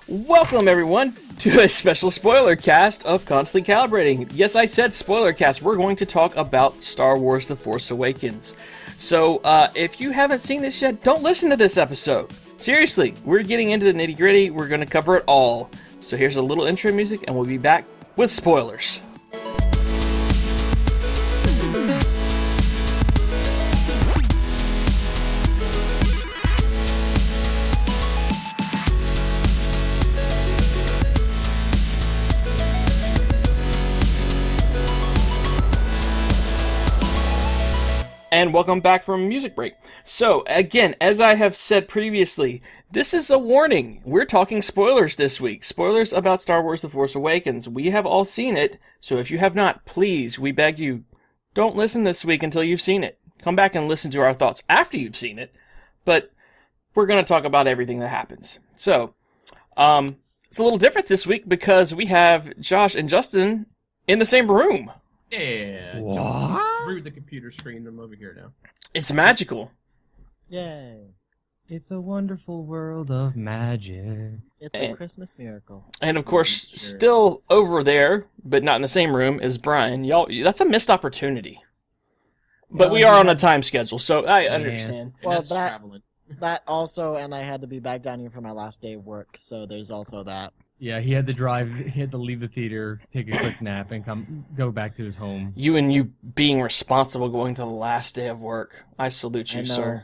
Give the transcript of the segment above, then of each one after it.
Welcome, everyone, to a special spoiler cast of Constantly Calibrating. Yes, I said spoiler cast. We're going to talk about Star Wars The Force Awakens. So, if you haven't seen this yet, don't listen to this episode. Seriously, we're getting into the nitty-gritty. We're going to cover it all. So here's a little intro music, and we'll be back with spoilers. And welcome back from music break. So, again, as I have said previously, this is a warning. We're talking spoilers this week. Spoilers about Star Wars The Force Awakens. We have all seen it, so if you have not, please, we beg you, don't listen this week until you've seen it. Come back and listen to our thoughts after you've seen it, but we're going to talk about everything that happens. So, it's a little different this week because we have Josh and Justin in the same room. Yeah, What? just through the computer screen. I'm over here now. It's magical. Yay. It's a wonderful world of magic. It's a Christmas miracle. And of course, Sure. still over there, but not in the same room, is Brian. Y'all, that's a missed opportunity. But Well, we are on yeah. a time schedule, so I Yeah. understand. And Well, that's that- traveling. That also, and I had to be back down here for my last day of work, so there's also that. Yeah, he had to drive. He had to leave the theater, take a quick nap, and go back to his home. You being responsible going to the last day of work. I salute you, I know. sir.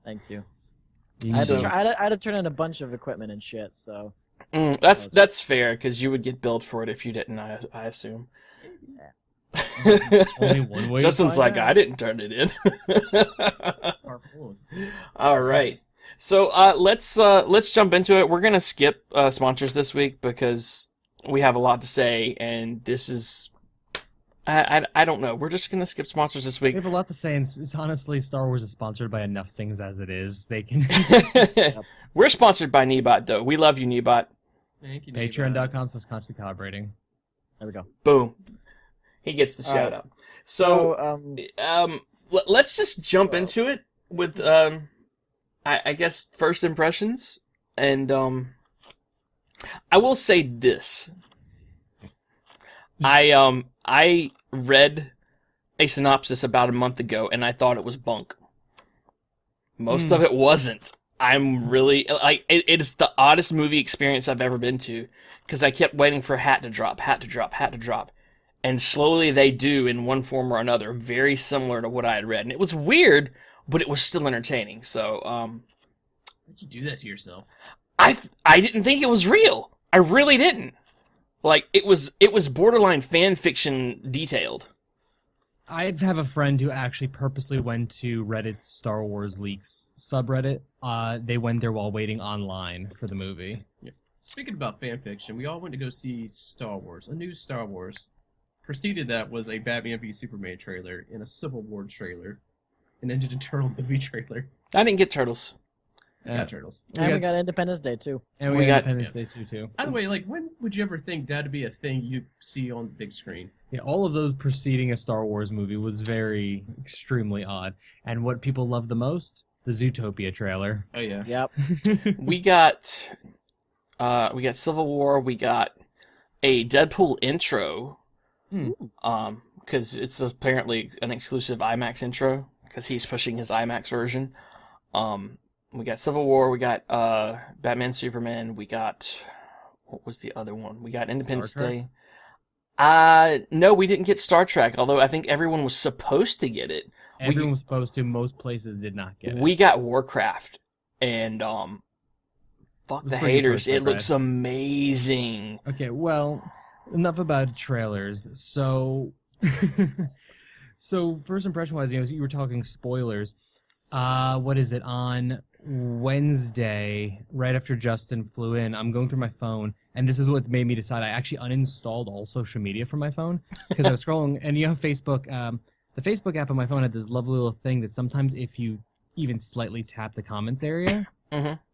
Thank you. You I had, to So- I had to turn in a bunch of equipment and shit, so. That's fair, because you would get billed for it if you didn't, I assume. Only one way. Justin's to like, find I out. didn't turn it in. Carpool. All right. So let's jump into it. We're gonna skip sponsors this week because we have a lot to say, and this is I don't know. We're just gonna skip sponsors this We week. have a lot to say, and it's honestly, Star Wars is sponsored by enough things as it is. They can We're sponsored by Nebot, though. We love you, Nebot. Thank you. Patreon.com/constantly calibrating. There we go. Boom. He gets the shout out. So let's just jump into it with I guess first impressions, and I will say this. I read a synopsis about a month ago, and I thought it was bunk. Most of it wasn't. I'm really like it is the oddest movie experience I've ever been to, because I kept waiting for hat to drop, and slowly they do in one form or another, very similar to what I had read, and it was weird, but it was still entertaining. So Why'd you do that to yourself? I didn't think it was real. I really didn't. Like it was borderline fan fiction detailed. I have a friend who actually purposely went to Reddit's Star Wars Leaks subreddit. They went there while waiting online for the movie. Speaking about fan fiction, we all went to go see Star Wars, a new Star Wars. Preceded that was a Batman v Superman trailer and a Civil War trailer, an Ninja Turtle movie trailer. I didn't get Turtles. Got Turtles. And we got Independence Day, too. And we we got- got Independence Day too. By the way, like, when would you ever think that'd be a thing you see on the big screen? Yeah, all of those preceding a Star Wars movie was very extremely odd. And what people loved the most? The Zootopia trailer. Oh yeah. Yep. We got Civil War. We got a Deadpool intro. Because it's apparently an exclusive IMAX intro, because he's pushing his IMAX version. We got Civil War, we got Batman, Superman, we got, what was the other one? We got Independence Star Trek? Day. No, we didn't get Star Trek, although I think everyone was supposed to get it. Everyone was supposed to. Most places did not get it. We got Warcraft, and fuck was the pretty haters, first, I it looks read. amazing. Okay, well, enough about trailers. So, so first impression wise, you were talking spoilers. What is it on Wednesday? Right after Justin flew in, I'm going through my phone, and this is what made me decide. I actually uninstalled all social media from my phone because I was scrolling, and Facebook. The Facebook app on my phone had this lovely little thing that sometimes, if you even slightly tap the comments area,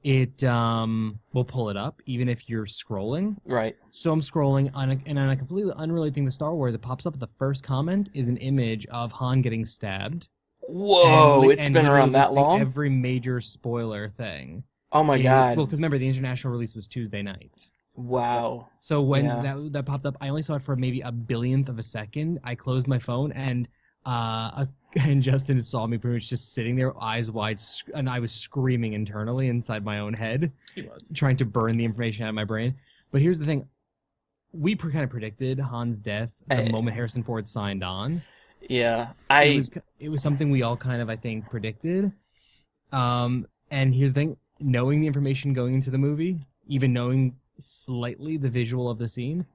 it will pull it up, even if you're scrolling. Right. So I'm scrolling, and on a completely unrelated thing to Star Wars, it pops up. The first comment is an image of Han getting stabbed. Whoa, And- it's and been literally around that listing long? Every major spoiler thing. Oh my god. Well, because remember, the international release was Tuesday night. Wow. So when Yeah. that popped up, I only saw it for maybe a billionth of a second. I closed my phone, and and Justin saw me pretty much just sitting there, eyes wide, and I was screaming internally inside my own head, He was. trying to burn the information out of my brain. But here's the thing: we kind of predicted Han's death the moment Harrison Ford signed on. Yeah. It was something we all kind of, I think, predicted. And here's the thing: knowing the information going into the movie, even knowing slightly the visual of the scene,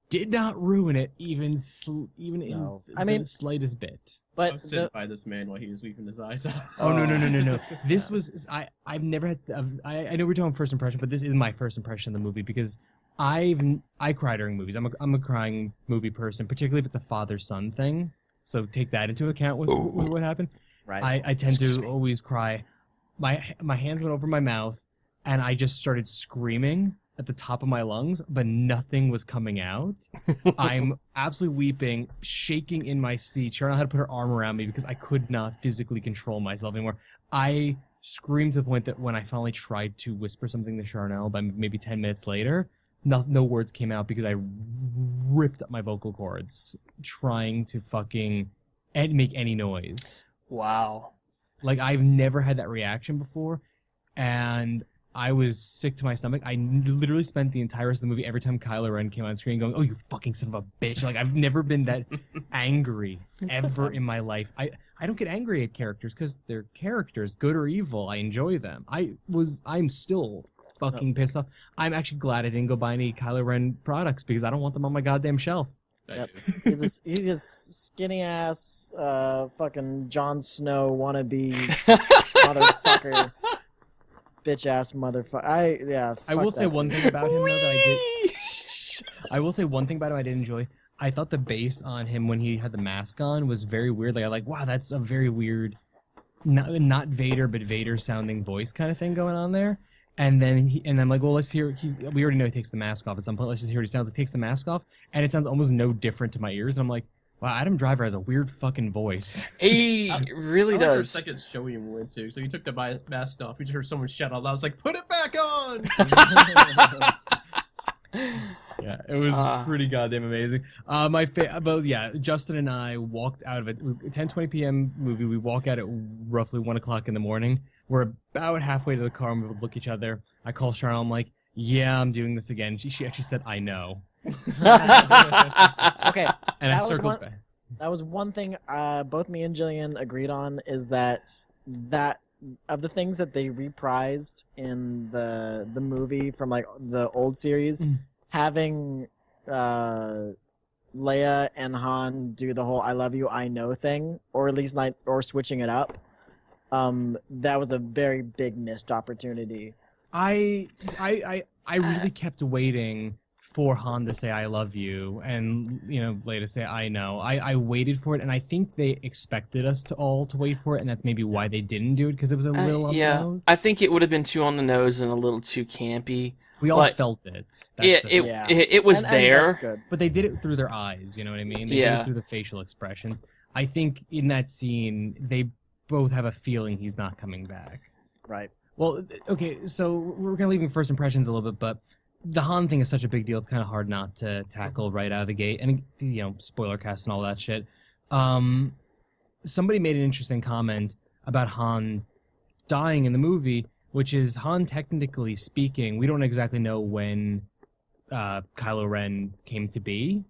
did not ruin it even No. in I mean- the slightest bit. I But was sitting by this man while he was weeping his eyes out. Oh no! This was I've never had. I know we're talking first impression, but this is my first impression of the movie because I cry during movies. I'm a crying movie person, particularly if it's a father-son thing. So take that into account with what happened. right. I tend to always cry. My hands went over my mouth, and I just started screaming at the top of my lungs, but nothing was coming out. I'm absolutely weeping, shaking in my seat. Charlotte had to put her arm around me because I could not physically control myself anymore. I screamed to the point that when I finally tried to whisper something to Charnel, by maybe 10 minutes later, no words came out because I ripped up my vocal cords trying to fucking make any noise. Wow. Like, I've never had that reaction before, and I was sick to my stomach. I literally spent the entire rest of the movie every time Kylo Ren came on screen going, "Oh, you fucking son of a bitch." Like, I've never been that angry ever in my life. I don't get angry at characters because they're characters, good or evil. I enjoy them. I'm still fucking pissed off. I'm actually glad I didn't go buy any Kylo Ren products because I don't want them on my goddamn shelf. I Yep. do. He's this skinny ass fucking Jon Snow wannabe motherfucker. Bitch ass motherfucker. I will say one thing about him though that I did. I will say one thing about him I did enjoy. I thought the bass on him when he had the mask on was very weird. Like, wow, that's a very weird, not Vader but Vader sounding voice kind of thing going on there. And then I'm like, well, let's hear. We already know he takes the mask off at some point. Let's just hear what he sounds like. He takes the mask off, and it sounds almost no different to my ears. And I'm like, wow, Adam Driver has a weird fucking voice. He really I like our does. second show we went to. So he took the mask off. We just heard someone shout out loud. I was like, "Put it back on!" Yeah, it was Ah. pretty goddamn amazing. But yeah, Justin and I walked out of it. 10:20 p.m. movie. We walk out at roughly 1 o'clock in the morning. We're about halfway to the car, and we look at each other. I call Charlotte. I'm like, "Yeah, I'm doing this again." She actually said, "I know," Okay, and I That was circled one- back. that was one thing both me and Jillian agreed on is that of the things that they reprised in the movie from like the old series, having Leia and Han do the whole "I love you, I know" thing, or at least like or switching it up. That was a very big missed opportunity. I really kept waiting for Han to say "I love you" and Leia to say "I know." I waited for it, and I think they expected us to wait for it, and that's maybe why they didn't do it because it was a little on the Yeah, nose. I think it would have been too on the nose and a little too campy. we all but- felt it. That's It the thing. Yeah. it was And there. that's good. But they did it through their eyes, you know what I mean? They did Yeah. it through the facial expressions. I think in that scene, they both have a feeling he's not coming back. Right. Well, okay, so we're kind of leaving first impressions a little bit, but the Han thing is such a big deal. It's kind of hard not to tackle right out of the gate. And, spoiler cast and all that shit. Somebody made an interesting comment about Han dying in the movie, which is Han, technically speaking, we don't exactly know when Kylo Ren came to be.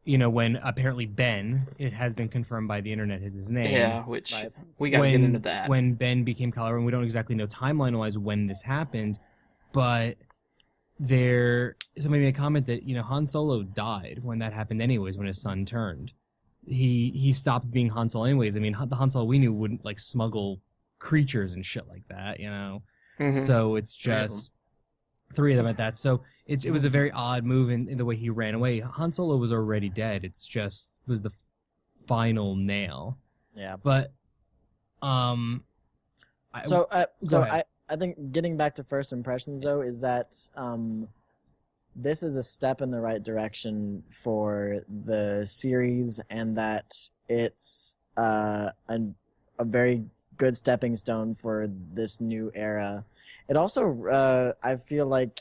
When apparently Ben, it has been confirmed by the internet, is his name. Yeah, which Right. we gotta get into that. When Ben became Kylo Ren, we don't exactly know timeline-wise when this happened, but somebody made a comment that Han Solo died when that happened anyways, when his son turned. He stopped being Han Solo anyways. I mean, the Han Solo we knew wouldn't like smuggle creatures and shit like that, Mhm. So it's Three of just three of them at that. So it was a very odd move in the way he ran away. Han Solo was already dead. It's just was the final nail. Yeah. But So Go ahead. I think getting back to first impressions though is that this is a step in the right direction for the series, and that it's a very good stepping stone for this new era. It also, I feel like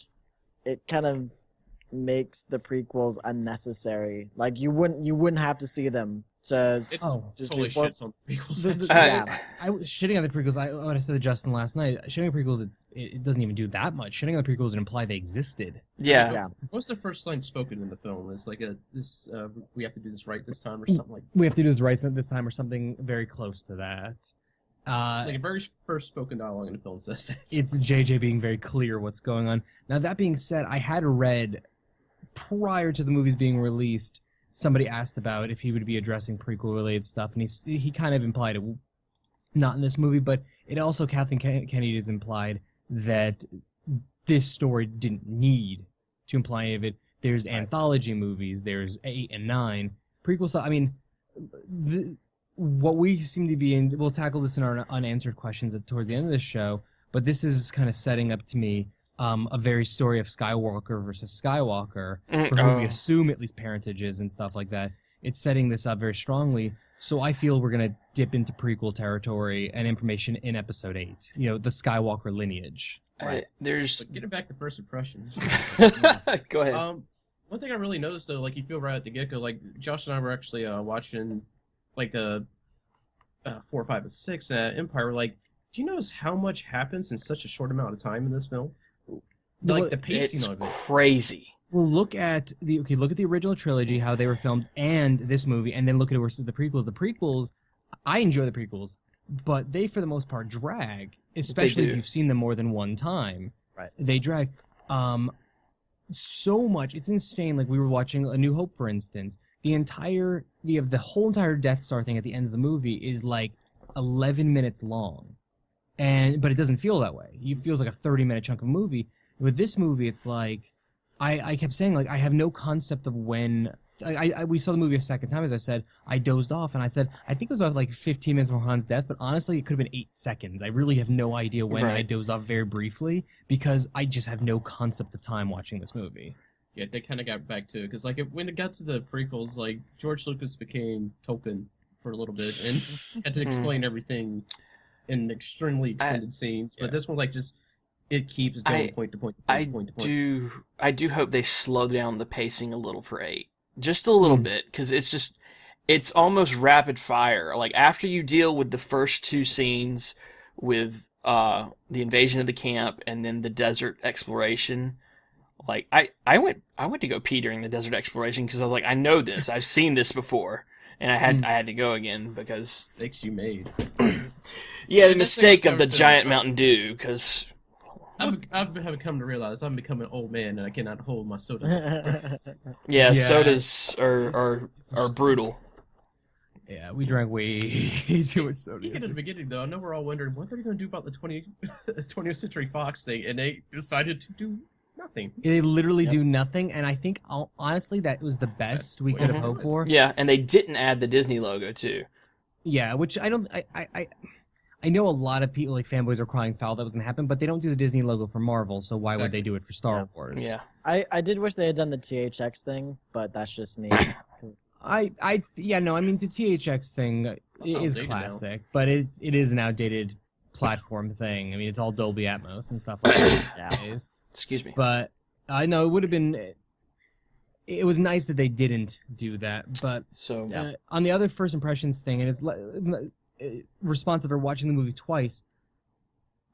it kind of makes the prequels unnecessary. Like you wouldn't have to see them to It's just totally do shits on prequels. yeah. I was shitting on the prequels. When I said to Justin last night, shitting on prequels, it doesn't even do that much. Shitting on the prequels would imply they existed. Yeah. Yeah. What's the first line spoken in the film? It's like we have to do this right this time, or something like. We have to do this right this time, or something very close to that. Like a very first spoken dialogue in the film says that. It's JJ being very clear what's going on. Now, that being said, I had read prior to the movies being released, somebody asked about if he would be addressing prequel-related stuff, and he kind of implied it, not in this movie, but it also, Kathleen Kennedy has implied that this story didn't need to imply any of it. There's anthology movies, there's 8 and 9. Prequel stuff, I mean, what we seem to be in, we'll tackle this in our unanswered questions towards the end of this show, but this is kind of setting up to me a very story of Skywalker versus Skywalker, for who we assume at least parentage is and stuff like that. It's setting this up very strongly, so I feel we're going to dip into prequel territory and information in Episode 8, the Skywalker lineage. There's... But getting back to first impressions. Go ahead. One thing I really noticed, though, like, you feel right at the get-go, like, Josh and I were actually watching, like, the 4, 5, and 6 Empire. We're like, do you notice how much happens in such a short amount of time in this film? Like, the pacing it's of it. crazy. Well, look at the original trilogy, how they were filmed, and this movie, and then look at it versus the prequels. The prequels, I enjoy the prequels, but they, for the most part, drag, especially if you've seen them more than one time. Right. They drag so much. It's insane. Like, we were watching A New Hope, for instance. The whole entire Death Star thing at the end of the movie is like 11 minutes long, but it doesn't feel that way. It feels like a 30-minute chunk of movie. With this movie, it's like, I kept saying, like, I have no concept of when... we saw the movie a second time, as I said. I dozed off, and I said, I think it was about, like, 15 minutes before Han's death, but honestly, it could have been 8 seconds. I really have no idea when I dozed off very briefly, because I just have no concept of time watching this movie. Yeah, they kind of got back to it, because, like, when it got to the prequels, like, George Lucas became Tolkien for a little bit, and had to explain everything in extremely extended scenes, but this one, like, just... It keeps going point to point to point to point. I do hope they slow down the pacing a little for 8. Just a little bit, because it's almost rapid fire. Like, after you deal with the first 2 scenes with the invasion of the camp and then the desert exploration, like, I went to go pee during the desert exploration because I was like, I know this. I've seen this before. And I had to go again because... Mistakes you made. Yeah, the mistake of the giant Mountain Dew, because... I've come to realize I'm becoming an old man and I cannot hold my sodas. Yeah, sodas are brutal. Yeah, we drank way too much soda. Even at the beginning, though, I know we're all wondering what are they going to do about the 20th Century Fox thing, and they decided to do nothing. They literally do nothing, and I think honestly that was the best we could have hoped for. Yeah, and they didn't add the Disney logo too. Yeah, which I know a lot of people, like fanboys, are crying foul that wasn't happen, but they don't do the Disney logo for Marvel, so why would they do it for Star Wars? Yeah. I did wish they had done the THX thing, but that's just me. I mean the THX thing is classic, but it is an outdated platform thing. I mean, it's all Dolby Atmos and stuff like that. Excuse me. But I know it would have been. It was nice that they didn't do that, but on the other first impressions thing, and it's responsive or watching the movie twice.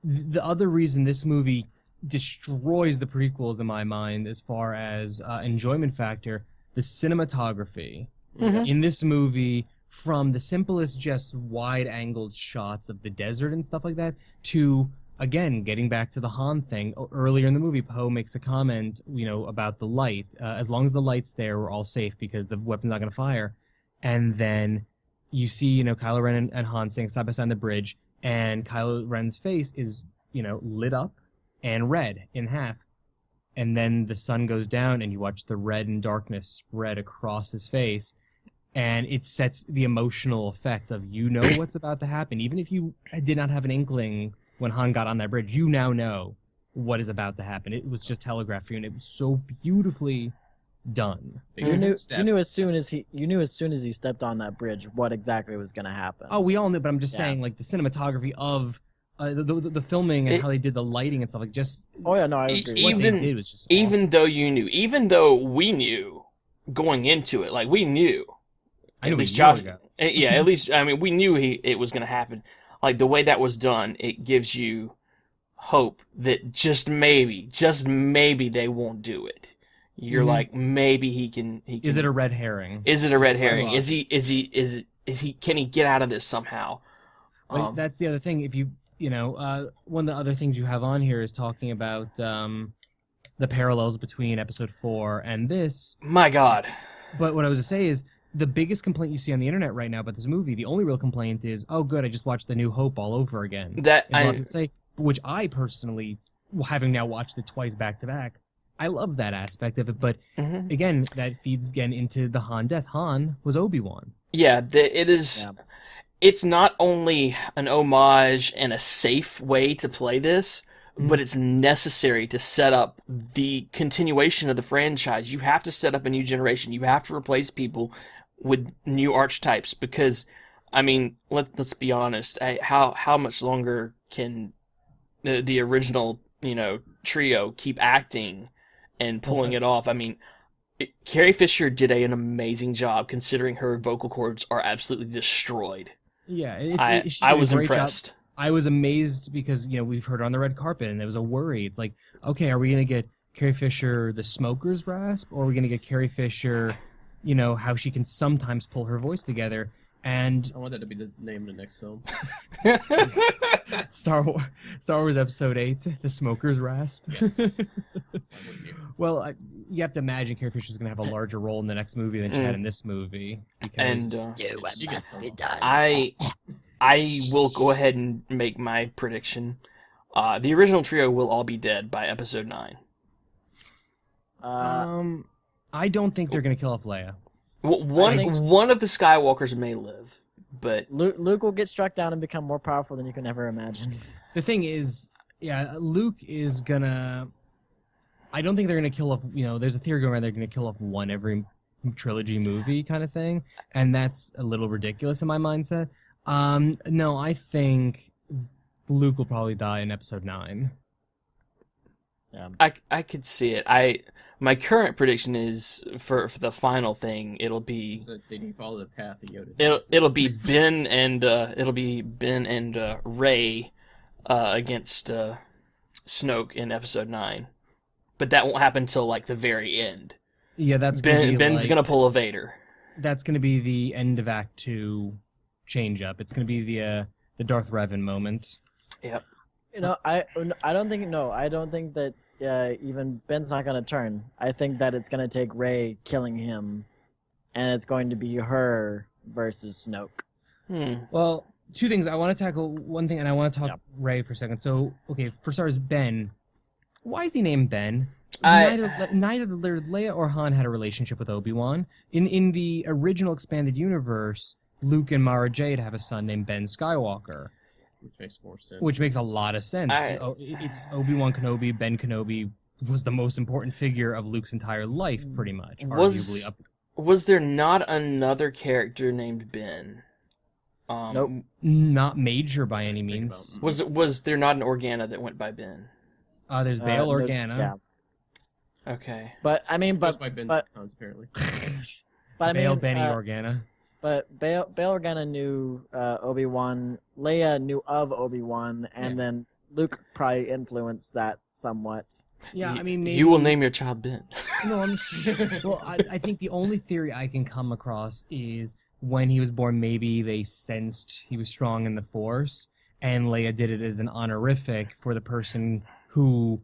The other reason this movie destroys the prequels in my mind, as far as enjoyment factor, the cinematography in this movie, from the simplest just wide-angled shots of the desert and stuff like that, to, again, getting back to the Han thing. Earlier in the movie, Poe makes a comment, about the light. As long as the light's there, we're all safe because the weapon's not going to fire. And then you see, Kylo Ren and Han standing side by side on the bridge, and Kylo Ren's face is, lit up and red in half. And then the sun goes down, and you watch the red and darkness spread across his face. And it sets the emotional effect of, what's about to happen. Even if you did not have an inkling when Han got on that bridge, you now know what is about to happen. It was just telegraphed for you, and it was so beautifully done. You knew as soon as he stepped on that bridge what exactly was going to happen. Oh, we all knew, but I'm just saying, like, the cinematography of the filming and how they did the lighting and stuff, like just Oh yeah, no, I agree. what they did was just even awesome. though you knew, even though we knew going into it, like we knew. I know At least we knew Josh. ago. Yeah, at least I mean we knew it was going to happen. Like the way that was done, it gives you hope that just maybe they won't do it. You're like, maybe he can. Is it a red herring? Is it a red herring? Two Is he? Can he get out of this somehow? But that's the other thing. If you one of the other things you have on here is talking about the parallels between episode 4 and this. My God. But what I was to say is the biggest complaint you see on the internet right now about this movie, the only real complaint is, oh, good, I just watched The New Hope all over again. That As a lot of people say, which I personally, having now watched it twice back to back, I love that aspect of it. But again, that feeds again into the Han death. Han was Obi-Wan. Yeah, it is. Yeah. It's not only an homage and a safe way to play this, but it's necessary to set up the continuation of the franchise. You have to set up a new generation. You have to replace people with new archetypes because, I mean, let's be honest. How much longer can the original trio keep acting and pulling it off? I mean, Carrie Fisher did an amazing job considering her vocal cords are absolutely destroyed. Yeah, she I did a was great job. impressed. I was amazed because we've heard her on the red carpet and there was a worry. It's like, okay, are we gonna get Carrie Fisher the smoker's rasp, or are we gonna get Carrie Fisher, how she can sometimes pull her voice together? And I want that to be the name of the next film. Star Wars Episode 8, the smoker's rasp. Yes. Well, you have to imagine Carrie Fisher's gonna have a larger role in the next movie than she had in this movie. Because And She gets done. I will go ahead and make my prediction. The original trio will all be dead by episode 9. I don't think they're gonna kill off Leia. One of the Skywalkers may live, but Luke will get struck down and become more powerful than you can ever imagine. The thing is, Luke is gonna. I don't think they're gonna kill off. There's a theory going around they're gonna kill off one every trilogy movie kind of thing, and that's a little ridiculous in my mindset. No, I think Luke will probably die in episode 9. Yeah. I could see it. My current prediction is for the final thing, it'll be So they need to follow the path of Yoda. it'll be Ben and Rey against Snoke in episode 9, but that won't happen till like the very end. Yeah, that's gonna be Ben's gonna pull a Vader. That's gonna be the end of Act 2 change up. It's gonna be the Darth Revan moment. Yep. I don't think that even Ben's not going to turn. I think that it's going to take Rey killing him, and it's going to be her versus Snoke. Well, two things. I want to tackle one thing, and I want to talk Rey for a second. So, okay, for starters, Ben. Why is he named Ben? Neither Leia or Han had a relationship with Obi-Wan. In the original expanded universe, Luke and Mara Jade have a son named Ben Skywalker. Which makes more sense. Which makes a lot of sense. It's Obi-Wan Kenobi. Ben Kenobi was the most important figure of Luke's entire life, pretty much. Was there not another character named Ben? Nope. Not major by any means. Was there not an Organa that went by Ben? There's Bail Organa. Yeah. Okay. But I mean, Goes by Ben's cons, apparently. but I Bail mean, Benny Organa. But Bail Organa knew Obi-Wan. Leia knew of Obi-Wan, and then Luke probably influenced that somewhat. Yeah, I mean, maybe... You will name your child Ben. No, I think the only theory I can come across is when he was born, maybe they sensed he was strong in the Force, and Leia did it as an honorific for the person who,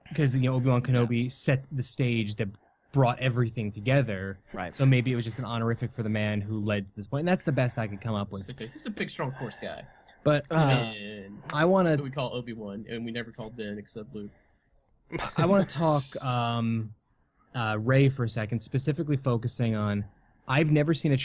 because Obi-Wan Kenobi set the stage that brought everything together. Right. So maybe it was just an honorific for the man who led to this point. And that's the best I could come up with. He's a big, strong Force guy. But And I want to... we call Obi-Wan, and we never called Ben except Luke. I want to talk Rey for a second, specifically focusing on... I've never seen a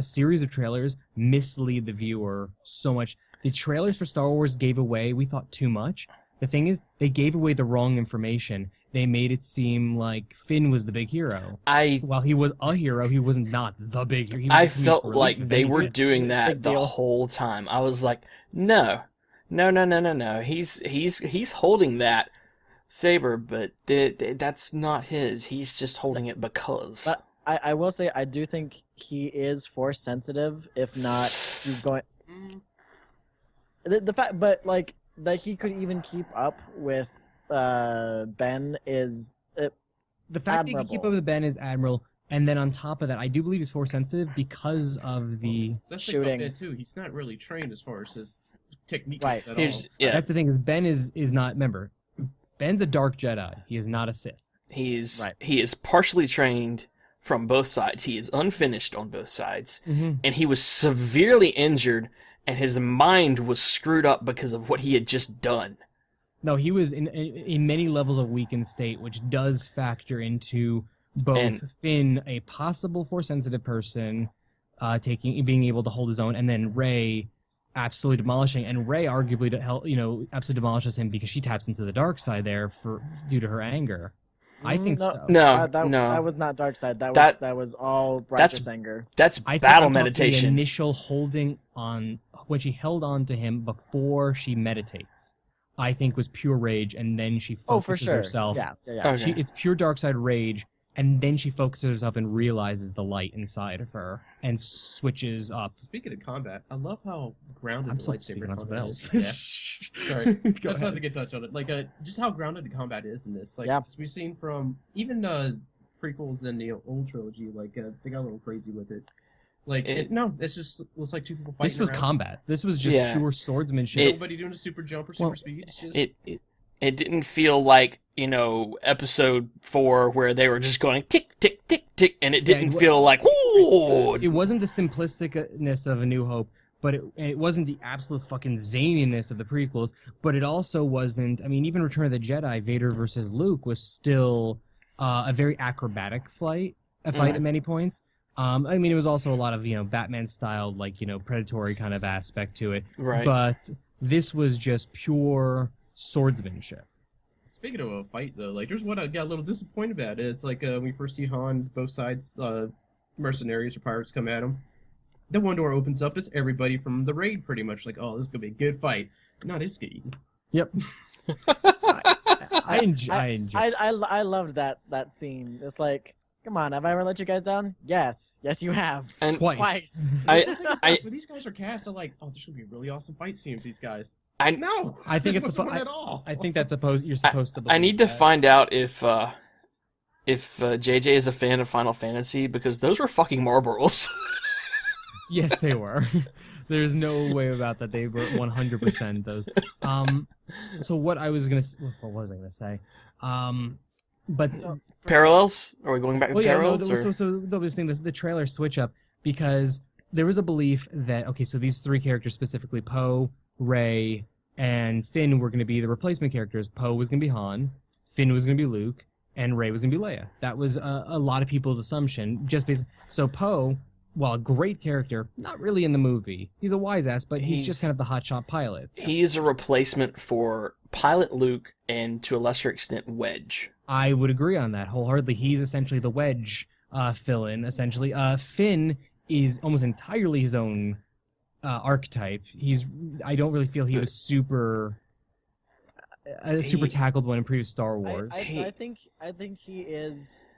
series of trailers, mislead the viewer so much. The trailers for Star Wars gave away, we thought, too much. The thing is, they gave away the wrong information. They made it seem like Finn was the big hero. While he was a hero, he was not the big hero. I felt like they were doing that the whole time. I was like, no, No. He's holding that saber, but that's not his. He's just holding it because. But I will say I do think he is force sensitive. If not, he's going. The fact, but like that he could even keep up with Ben is The fact that admirable. he can keep up with Ben is admirable, and then on top of that, I do believe he's force sensitive because of the. That's shooting. the too. He's not really trained as far as his technique Right. is at all. Yeah, That's the thing is Ben is not. Remember, Ben's a dark Jedi. He is not a Sith. he is partially trained from both sides. He is unfinished on both sides, and he was severely injured, and his mind was screwed up because of what he had just done. No, he was in many levels of weakened state, which does factor into both Finn, a possible force-sensitive person, being able to hold his own, and then Rey absolutely demolishing. And Rey arguably absolutely demolishes him because she taps into the dark side there due to her anger. I think so. No, that was not dark side. That was all righteous anger. That's I think battle I'm talking meditation. The initial holding on when she held on to him before she meditates, I think was pure rage, and then she focuses for sure. herself. Yeah. Okay. It's pure dark side rage, and then she focuses herself and realizes the light inside of her and switches up. Speaking of combat, I love how grounded I'm the still lightsaber speaking on something combat else. is. Yeah. Sorry, Go I just ahead. have to get touch on it. Like, just how grounded the combat is in this. Like, Yeah. as we've seen from even prequels in the old trilogy, like they got a little crazy with it. Like, it's just looks like two people fighting. This was around. combat. This was just Yeah. pure swordsmanship. Nobody doing a super jump or super speed. It's just It didn't feel like, episode 4 where they were just going tick, tick, tick, tick, and it didn't feel like, whoo! It wasn't the simplisticness of A New Hope, but it wasn't the absolute fucking zaniness of the prequels, but it also wasn't, even Return of the Jedi, Vader versus Luke was still a very acrobatic fight at many points. It was also a lot of, Batman style, predatory kind of aspect to it. Right. But this was just pure swordsmanship. Speaking of a fight, though, like, there's what I got a little disappointed about. It's like when we first see Han, both sides, mercenaries or pirates come at him. The one door opens up, it's everybody from the raid, pretty much. Like, oh, this is going to be a good fight. No, they just get eaten. Yep. I enjoy. I loved that scene. It's like, come on, have I ever let you guys down? Yes, you have. And Twice. When these guys are cast, I'm like, oh, there's going to be a really awesome fight scene with these guys. No! I think there it's wasn't one at all. I think that's you're supposed to. I need to believe that. find out if JJ is a fan of Final Fantasy, because those were fucking Marlboros. Yes, they were. There's no way about that. They were 100% those. So what I was gonna, what was I gonna say? But Parallels? Are we going back to well, yeah, parallels? or? so they'll be saying this, the trailer switch up because there was a belief that so these three characters specifically, Poe, Rey, and Finn, were going to be the replacement characters. Poe was going to be Han, Finn was going to be Luke, and Rey was going to be Leia. That was a lot of people's assumption. So Poe, while a great character, not really in the movie. He's a wise ass, but he's just kind of the hotshot pilot. He's a replacement for Pilot Luke and, to a lesser extent, Wedge. I would agree on that wholeheartedly. He's essentially the Wedge fill-in, essentially. Finn is almost entirely his own archetype. I don't really feel he was super tackled one in previous Star Wars. I think he is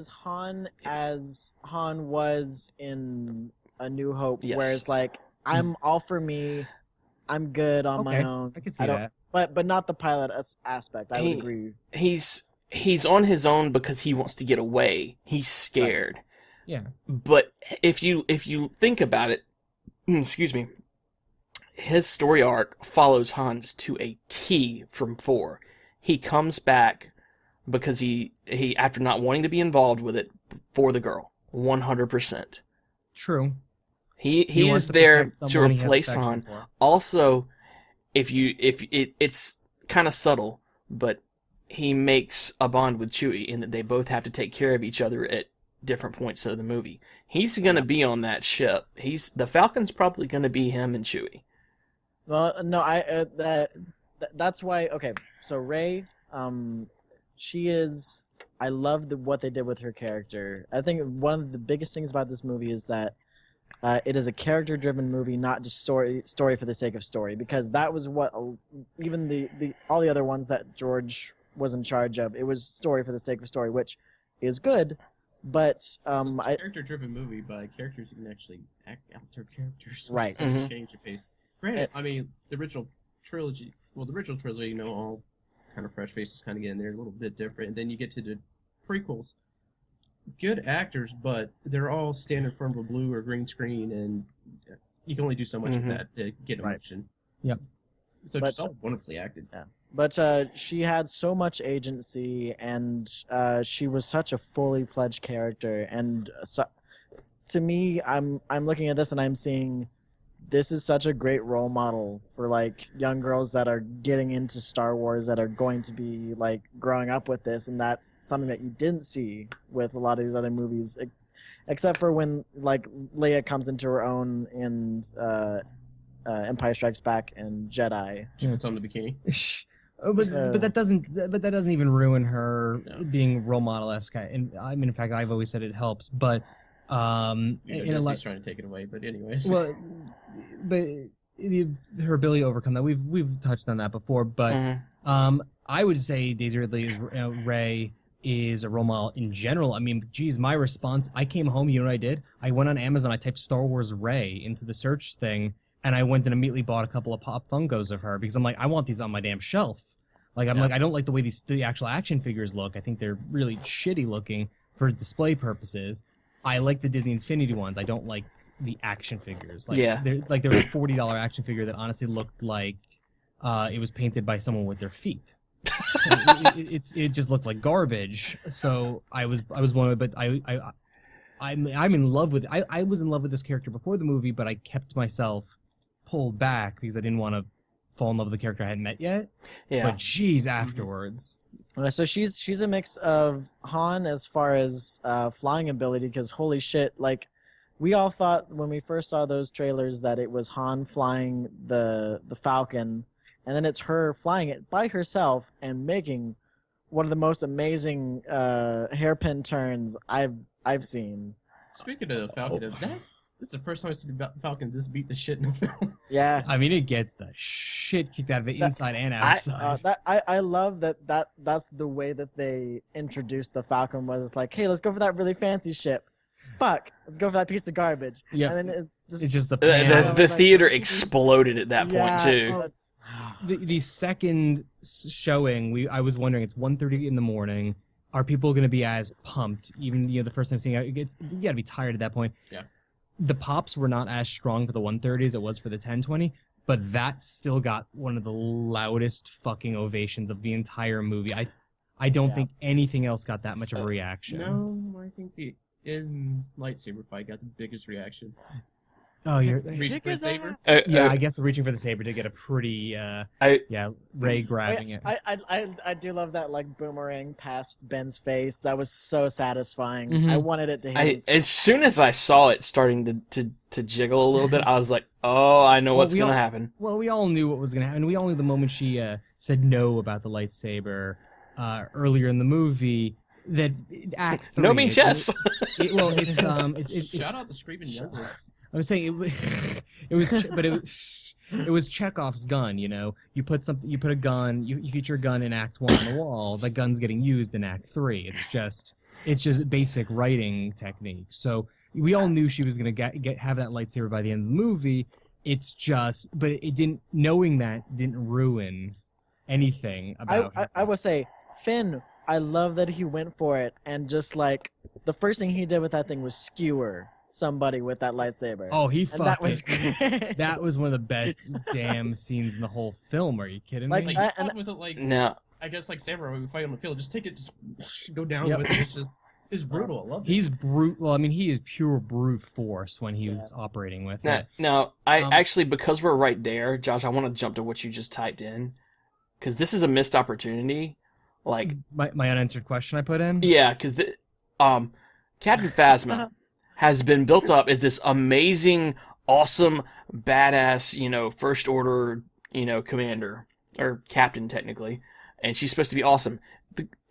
Han as Han was in A New Hope, Yes. whereas like I'm all for me, I'm good on my own. I can see don't- that. But not the pilot aspect. I would agree. He's on his own because he wants to get away. He's scared. Yeah. But if you think about it, excuse me, his story arc follows Han's to a T from 4. He comes back because he after not wanting to be involved with it, for the girl, 100%. True. He wants is to there protect to someone he has replace affection Han. for. Also, it's kind of subtle, but he makes a bond with Chewie in that they both have to take care of each other at different points of the movie. He's going to be on that ship. The Falcon's probably going to be him and Chewie. Well, no, that's why. Okay, so Rey, she is. I love what they did with her character. I think one of the biggest things about this movie is that it is a character-driven movie, not just story for the sake of story. Because that was what even the all the other ones that George was in charge of. It was story for the sake of story, which is good. But It's a character-driven movie by characters who can actually act out their characters. Right. Just change the pace. Granted, I mean, the original trilogy, all kind of fresh faces kind of get in there, a little bit different. And then you get to the prequels. Good actors, but they're all standing in front of a blue or green screen, and you can only do so much with that to get emotion. Yep. So just all wonderfully acted. Yeah. But she had so much agency, and she was such a fully fledged character. And so, to me, I'm looking at this and I'm seeing this is such a great role model for like young girls that are getting into Star Wars, that are going to be like growing up with this, and that's something that you didn't see with a lot of these other movies, except for when like Leia comes into her own in Empire Strikes Back and Jedi. She puts on the bikini. But that doesn't even ruin her being role model-esque. And I mean, in fact, I've always said it helps. But Disney's trying to take it away. But anyways, well, but her ability to overcome that, we've touched on that before. But I would say Daisy Ridley is Rey is a role model in general. I mean, geez, my response. I came home. You know what I did? I went on Amazon. I typed Star Wars Rey into the search thing. And I went and immediately bought a couple of Pop Funkos of her because I'm like, I want these on my damn shelf. Like, I'm like, I don't like the way the actual action figures look. I think they're really shitty looking for display purposes. I like the Disney Infinity ones. I don't like the action figures. Like, there was a $40 action figure that honestly looked like it was painted by someone with their feet. It just looked like garbage. So I was blown away, but I'm in love with it. I was in love with this character before the movie, but I kept myself pulled back because I didn't want to fall in love with the character I hadn't met yet. Yeah. But geez, afterwards. So she's a mix of Han as far as flying ability, because holy shit, like we all thought when we first saw those trailers that it was Han flying the Falcon, and then it's her flying it by herself and making one of the most amazing hairpin turns I've seen. Speaking of Falcon, this is the first time I've seen Falcon just beat the shit in a film. Yeah. I mean, it gets the shit kicked out of it inside and outside. I love that's the way that they introduced the Falcon. Was it's like, hey, let's go for that really fancy ship. Fuck, let's go for that piece of garbage. Yeah. And then it's just the theater exploded at that point too. The second showing, I was wondering, it's 1:30 in the morning. Are people going to be as pumped? Even the first time seeing it, you got to be tired at that point. Yeah. The pops were not as strong for the 1:30 as it was for the 10:20, but that still got one of the loudest fucking ovations of the entire movie. I don't think anything else got that much of a reaction. No, I think the lightsaber fight got the biggest reaction. Oh, you're reaching for the saber. Yeah, I guess the reaching for the saber did get a pretty Rey grabbing it. I do love that like boomerang past Ben's face. That was so satisfying. I wanted it to hit. As soon as I saw it starting to jiggle a little bit, I was like, oh, I know what's going to happen. Well, we all knew what was going to happen. We all knew the moment she said no about the lightsaber earlier in the movie. That Act 3. No means yes. Shout out the Screaming Younglings. I was saying it was Chekhov's gun. You know, you put a gun, you feature a gun in Act 1 on the wall. The gun's getting used in Act 3. It's just basic writing technique. So we all knew she was gonna have that lightsaber by the end of the movie. But it didn't. Knowing that didn't ruin anything about. I would say Finn. I love that he went for it, and just like the first thing he did with that thing was skewer somebody with that lightsaber. Oh, that was great. That was one of the best damn scenes in the whole film. Are you kidding me? No. I guess like Samurai when we fight on the field, just take it, just go down with it. It's brutal. I love it. He's brute. Well, I mean, he is pure brute force when he was operating with it. Now, actually, because we're right there, Josh, I want to jump to what you just typed in, because this is a missed opportunity. Like my unanswered question I put in. Yeah, because Captain Phasma has been built up as this amazing, awesome, badass, First Order, commander or captain technically, and she's supposed to be awesome.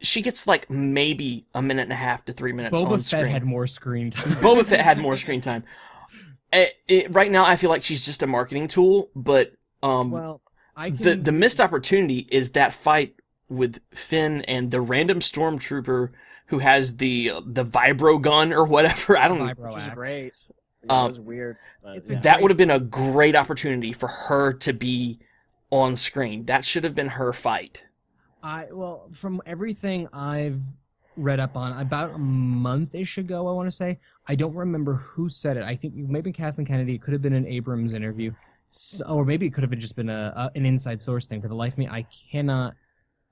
She gets like maybe a minute and a half to 3 minutes on screen. Boba Fett had more screen time. Boba Fett had more screen time. Right now, I feel like she's just a marketing tool, but Well, I can... the missed opportunity is that fight with Finn and the random stormtrooper who has the vibro gun or whatever. I don't know. Vibro Which is axe. great. Yeah, it was weird. But, It's a yeah. That would have been a great opportunity for her to be on screen. That should have been her fight. Well, from everything I've read up on, about a month-ish ago, I want to say, I don't remember who said it. I think maybe Kathleen Kennedy. It could have been an Abrams interview, or maybe it could have just been an inside source thing. For the life of me, I cannot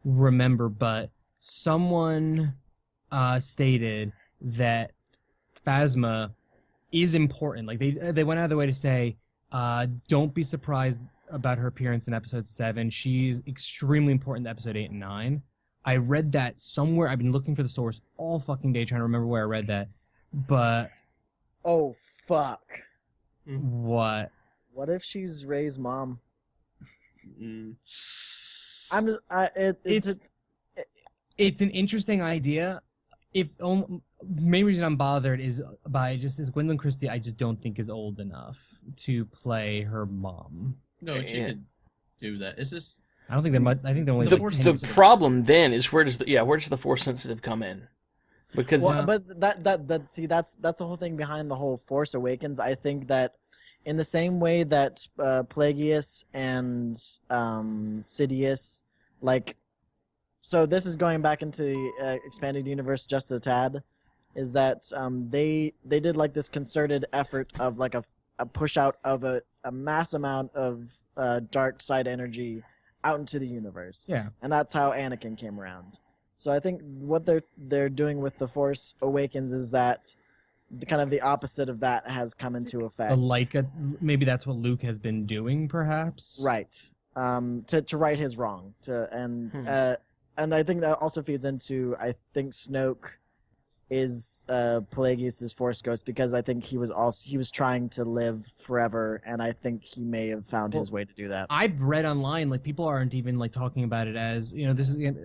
remember. But someone stated that Phasma is important. Like they went out of their way to say, don't be surprised about her appearance in episode 7. She's extremely important to episode 8 and 9. I read that somewhere. I've been looking for the source all fucking day trying to remember where I read that. But Oh fuck! what? What if she's Rey's mom? Mm. I'm just. It's an interesting idea. Main reason I'm bothered is Gwendolyn Christie. I just don't think is old enough to play her mom. No, she could do that. It's just. I don't think they're much. I think they're only. The problem then is where does the force sensitive come in? Because but that's the whole thing behind the whole Force Awakens. I think that in the same way that Plagueis and Sidious, like, so this is going back into the expanded universe just a tad, is that they did like this concerted effort of like a push out of a mass amount of dark side energy out into the universe. Yeah. And that's how Anakin came around. So I think what they're doing with the Force Awakens is that kind of the opposite of that has come into effect. Maybe that's what Luke has been doing, perhaps. Right. To right his wrong. And I think that also feeds into, I think Snoke is Plagueis' Force Ghost, because I think he was trying to live forever, and I think he may have found his way to do that. I've read online, like, people aren't even like talking about it as, this is.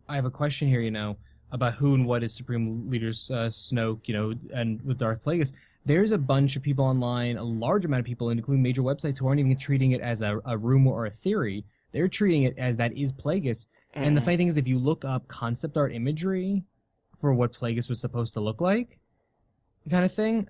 I have a question here, about who and what is Supreme Leader's Snoke, and with Darth Plagueis. There's a bunch of people online, a large amount of people, including major websites, who aren't even treating it as a rumor or a theory. They're treating it as that is Plagueis. And the funny thing is, if you look up concept art imagery for what Plagueis was supposed to look like, kind of thing,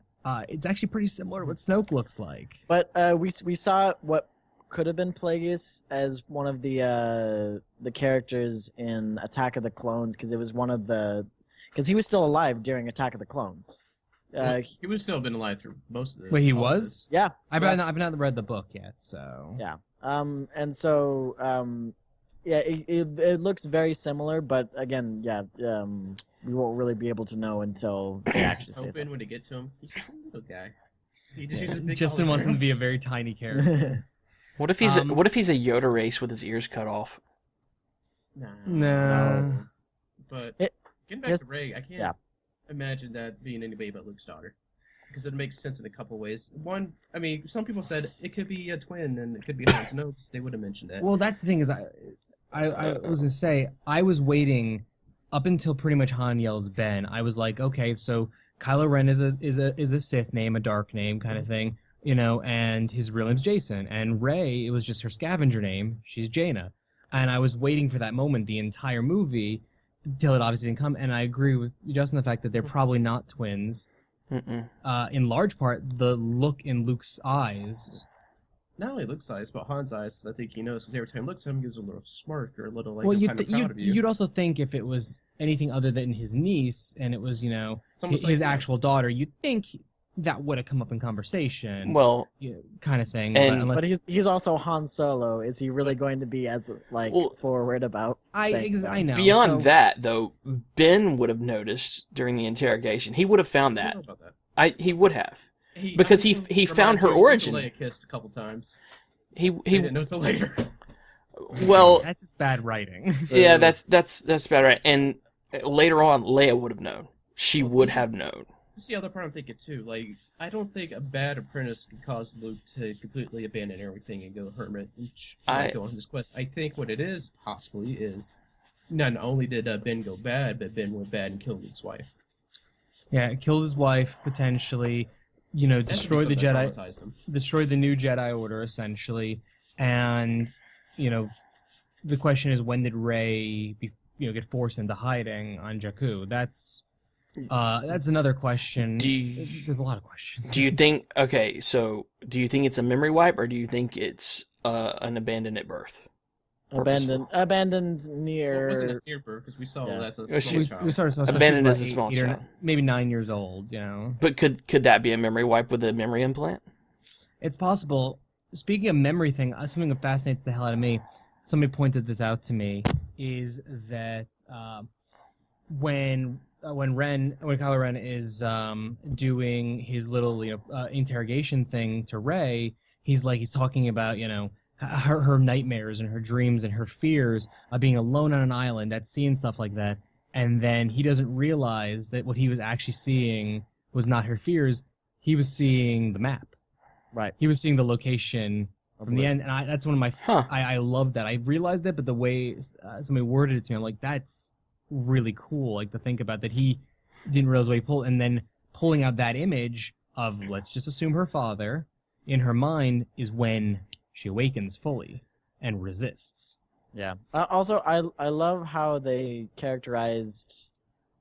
it's actually pretty similar to what Snoke looks like. But we saw what could have been Plagueis as one of the characters in Attack of the Clones, because it was because he was still alive during Attack of the Clones. He would still have been alive through most of this. Wait, he was? Yeah. I've not read the book yet, so. Yeah. And so yeah, it looks very similar, but again, yeah, we won't really be able to know until they actually say something. When to get to him, he's just a little guy. He just uses big Justin wants him to be a holograms. very tiny character. what if he's a Yoda race with his ears cut off? No. But getting back Yes. to Rey, I can't imagine that being anybody but Luke's daughter, because it makes sense in a couple ways. One, I mean, some people said it could be a twin and it could be Han. No, they would have mentioned that. Well, that's the thing is, I was gonna say, I was waiting up until pretty much Han yells Ben. I was like, okay, so Kylo Ren is a Sith name, a dark name kind of thing, and his real name's Jason. And Rey, it was just her scavenger name. She's Jaina. And I was waiting for that moment the entire movie till it obviously didn't come. And I agree with Justin the fact that they're probably not twins. In large part, the look in Luke's eyes. Not only Luke's eyes, but Han's eyes. I think he knows, because every time he looks at him, he gives a little smirk or a little like, Well, I'm kind of proud of you. you'd also think if it was anything other than his niece and it was, Someone's his like, actual daughter, you'd think that would have come up in conversation. Well, kind of thing. and- but But he's also Han Solo. Is he really going to be as forward about? saying so? I know. Beyond that, though, Ben would have noticed during the interrogation. He would have found I that. don't know about that. He would have. Because he found her origin. Leia kissed a couple times. He didn't know till later. well, that's just bad writing. yeah, that's bad, right? And later on, Leia would have known. She would have known. This is the other part I'm thinking too. Like, I don't think a bad apprentice can cause Luke to completely abandon everything and go hermit and go on this quest. I think what it is possibly is not only did Ben go bad, but Ben went bad and killed Luke's wife. Yeah, killed his wife potentially. destroy the Something Jedi, traumatized him. destroy the new Jedi Order essentially, and the question is, when did Rey get forced into hiding on Jakku? That's another question. There's a lot of questions. Do you think? Okay, so do you think it's a memory wipe, or do you think it's an abandoned at birth? Abandoned near. Well, it wasn't a near birth because we saw that as a Yeah. small We child. sort of saw Abandoned as a eight- small eight or child. maybe 9 years old. But could that be a memory wipe with a memory implant? It's possible. Speaking of memory thing, something that fascinates the hell out of me, somebody pointed this out to me, is that when Kylo Ren is doing his little interrogation thing to Rey, he's talking about her nightmares and her dreams and her fears of being alone on an island at sea and stuff like that, and then he doesn't realize that what he was actually seeing was not her fears. He was seeing the map. Right. He was seeing the location from the end, and that's one of my. I love that. I realized that, but the way somebody worded it to me, I'm like, that's really cool. Like to think about that he didn't realize what he pulled, and then pulling out that image of, let's just assume her father in her mind, is when she awakens fully and resists. Yeah. Also, I love how they characterized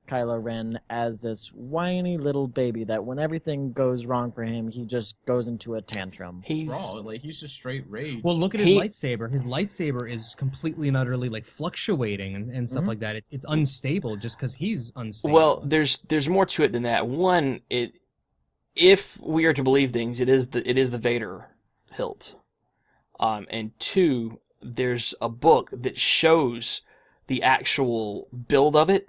Kylo Ren as this whiny little baby that when everything goes wrong for him, he just goes into a tantrum. He's raw. He's just straight rage. Well, look at his lightsaber. His lightsaber is completely and utterly fluctuating and stuff like that. It's unstable just because he's unstable. Well, there's more to it than that. One, if we are to believe things, it is the Vader hilt. And two, there's a book that shows the actual build of it.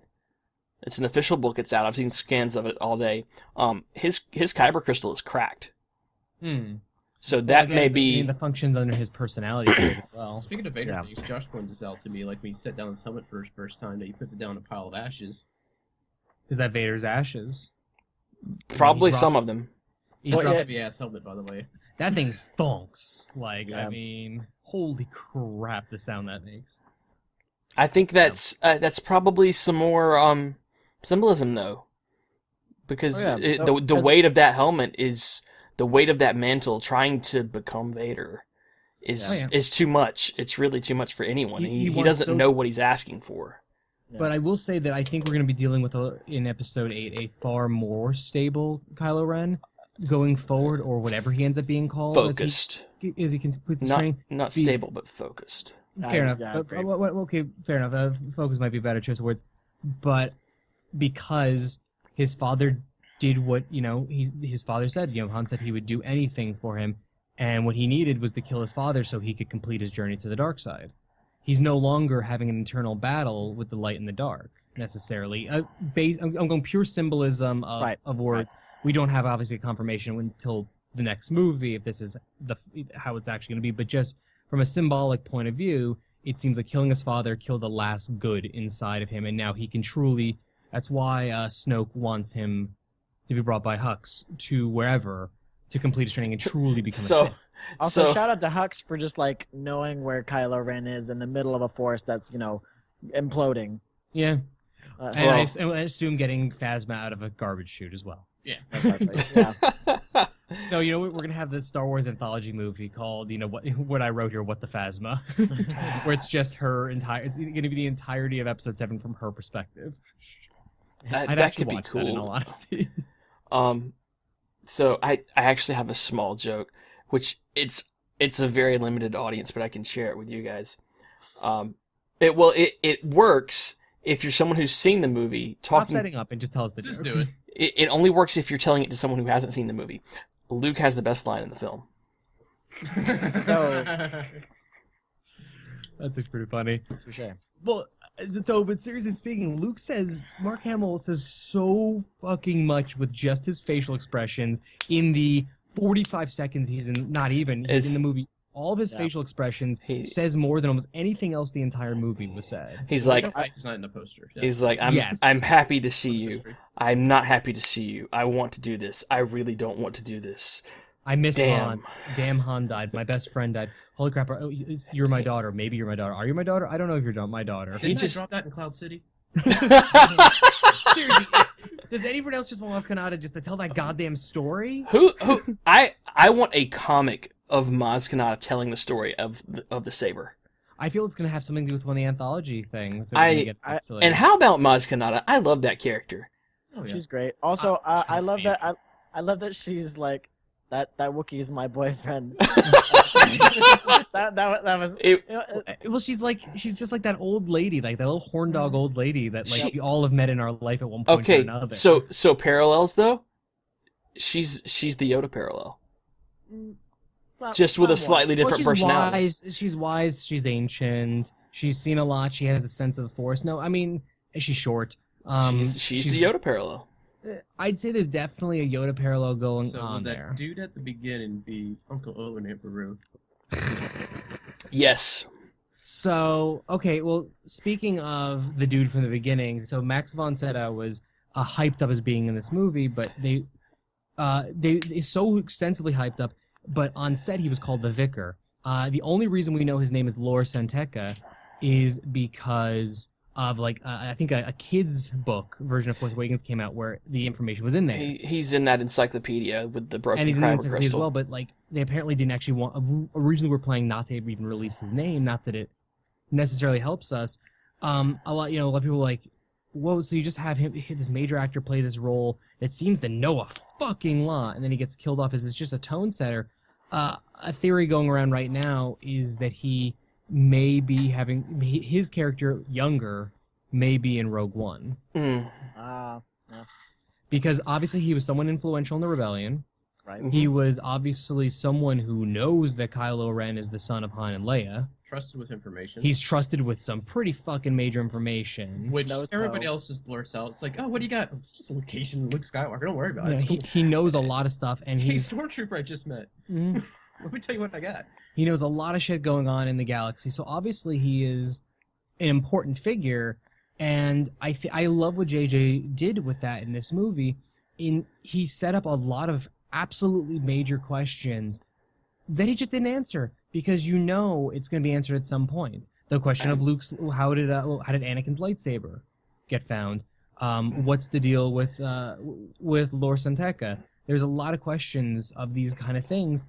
It's an official book. It's out. I've seen scans of it all day. His kyber crystal is cracked. So that may be the functions under his personality trait as well. Speaking of Vader things, Josh pointed this out to me. Like when he set down his helmet for his first time, that he puts it down in a pile of ashes. Is that Vader's ashes? probably some of them. It's a heavy ass helmet, by the way. That thing thunks. I mean, holy crap, the sound that makes. I think that's probably some more symbolism though, because the weight of that helmet is the weight of that mantle trying to become Vader is too much. It's really too much for anyone. He doesn't know what he's asking for. Yeah. But I will say that I think we're going to be dealing with in episode 8 a far more stable Kylo Ren going forward, or whatever he ends up being called. Focused. As he completes his training. Not stable, but focused. Fair enough. Okay, fair enough. Focus might be a better choice of words. But because his father did what, his father said, Han said he would do anything for him, and what he needed was to kill his father so he could complete his journey to the dark side. He's no longer having an internal battle with the light and the dark, necessarily. I'm going pure symbolism of words. Right. We don't have, obviously, confirmation until the next movie, if this is how it's actually going to be, but just from a symbolic point of view, it seems like killing his father killed the last good inside of him, and now he can truly... That's why Snoke wants him to be brought by Hux to wherever to complete his training and truly become a Sith. Also, shout out to Hux for just, knowing where Kylo Ren is in the middle of a forest that's, imploding. Yeah. I assume getting Phasma out of a garbage chute as well. Yeah. Yeah. No, we're going to have the Star Wars anthology movie called, what I wrote here, What the Phasma, where it's just it's going to be the entirety of Episode 7 from her perspective. That could be cool. That, in all honesty. So I actually have a small joke, which it's a very limited audience, but I can share it with you guys. It works if you're someone who's seen the movie. Stop setting up and just tell us the joke. Just do it. It only works if you're telling it to someone who hasn't seen the movie. Luke has the best line in the film. That's pretty funny. Touche. Well, but seriously speaking, Mark Hamill says so fucking much with just his facial expressions in the 45 seconds he's in, he's in the movie. All of his facial expressions says more than almost anything else the entire movie was said. He's not in the poster. Yeah. He's like, I'm happy to see you. I'm not happy to see you. I want to do this. I really don't want to do this. I miss Han. Damn, Han died. My best friend died. Holy crap! You're my daughter. Maybe you're my daughter. Are you my daughter? I don't know if you're my daughter. Didn't I drop that in Cloud City? Seriously, Does anyone else just want Maz Kanata just to tell that goddamn story? Who I want a comic of Maz Kanata telling the story of the saber. I feel it's gonna have something to do with one of the anthology things. And how about Maz Kanata? I love that character. Oh, yeah. She's great. Also, she's I love amazing. that. I love that she's like that. That Wookiee is my boyfriend. that was. Well, she's just like that old lady, like that little horn dog old lady that like we all have met in our life at one point or Okay, another. so parallels though. She's the Yoda parallel, just with a slightly different she's personality. She's wise. She's ancient. She's seen a lot. She has a sense of the Force. No, I mean she's short. She's the Yoda parallel. I'd say there's definitely a Yoda parallel going So on will that there. dude at the beginning be Uncle Owen at Baru? Yes. So, okay, well, speaking of the dude from the beginning, so Max von Sydow was hyped up as being in this movie, but they so extensively hyped up, but on set he was called the Vicar. The only reason we know his name is Lor Santeca is because of I think a kid's book version of Force Awakens came out where the information was in there. He's in that encyclopedia with the broken And he's in the kyber encyclopedia crystal. as well, but they apparently didn't actually want. Originally, were planning not to even release his name. Not that it necessarily helps us. A lot of people are like, whoa, so you just have him, this major actor, play this role that seems to know a fucking lot, and then he gets killed off as it's just a tone setter. A theory going around right now is that he may be having his character younger, may be in Rogue One. Yeah. Because obviously he was someone influential in the rebellion. Right. He was obviously someone who knows that Kylo Ren is the son of Han and Leia. Trusted with information. He's trusted with some pretty fucking major information. Which knows everybody Poe. else just blurts out. It's like, oh, what do you got? It's just a location of Luke Skywalker. Don't worry about it. Yeah, It's cool. he knows a lot of stuff, and Hey, he's Stormtrooper I just met. Mhm. Let me tell you what I got. he knows a lot of shit going on in the galaxy. So obviously he is an important figure, and I love what JJ did with that in this movie. He set up a lot of absolutely major questions that he just didn't answer, because it's going to be answered at some point. The question of Luke's, how did Anakin's lightsaber get found? What's the deal with Lor Santeca? There's a lot of questions of these kind of things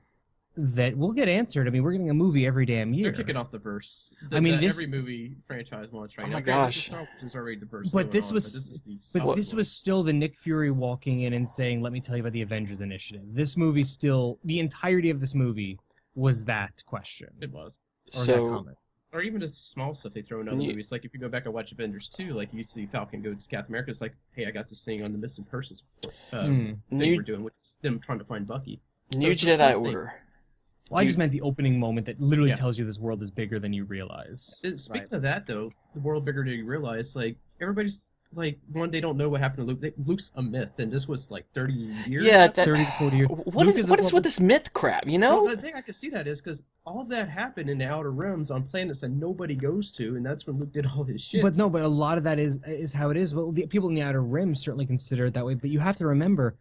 that will get answered. I mean, we're getting a movie every damn year. They're kicking off the verse. This- Every movie franchise wants right Oh now. my Granted, gosh. Star Wars is already diverse. But going this on, was- this is the But South this one. was still the Nick Fury walking in and saying, "Let me tell you about the Avengers Initiative." This movie the entirety of this movie was that question It was. or that So comment. Or even just small stuff they throw in other Yeah. movies. Like if you go back and watch Avengers 2, like you see Falcon go to Captain America, it's like, hey, I got this thing on the missing persons thing New we're doing with them trying to find Bucky. So New it's just Jedi small Order. things. Well, I just meant the opening moment that literally Yeah. tells you this world is bigger than you realize. Speaking of that, though, the world bigger than you realize, like, everybody's, like, one, they don't know what happened to Luke. Luke's a myth, and this was, like, 30 years Yeah, after? 30 to 40 years. What Luke is a- with this myth crap? You know, Well, the thing I can see that is because all that happened in the Outer Rims on planets that nobody goes to, and that's when Luke did all his shit. But a lot of that is how it is. Well, the people in the Outer Rim certainly consider it that way, but you have to remember,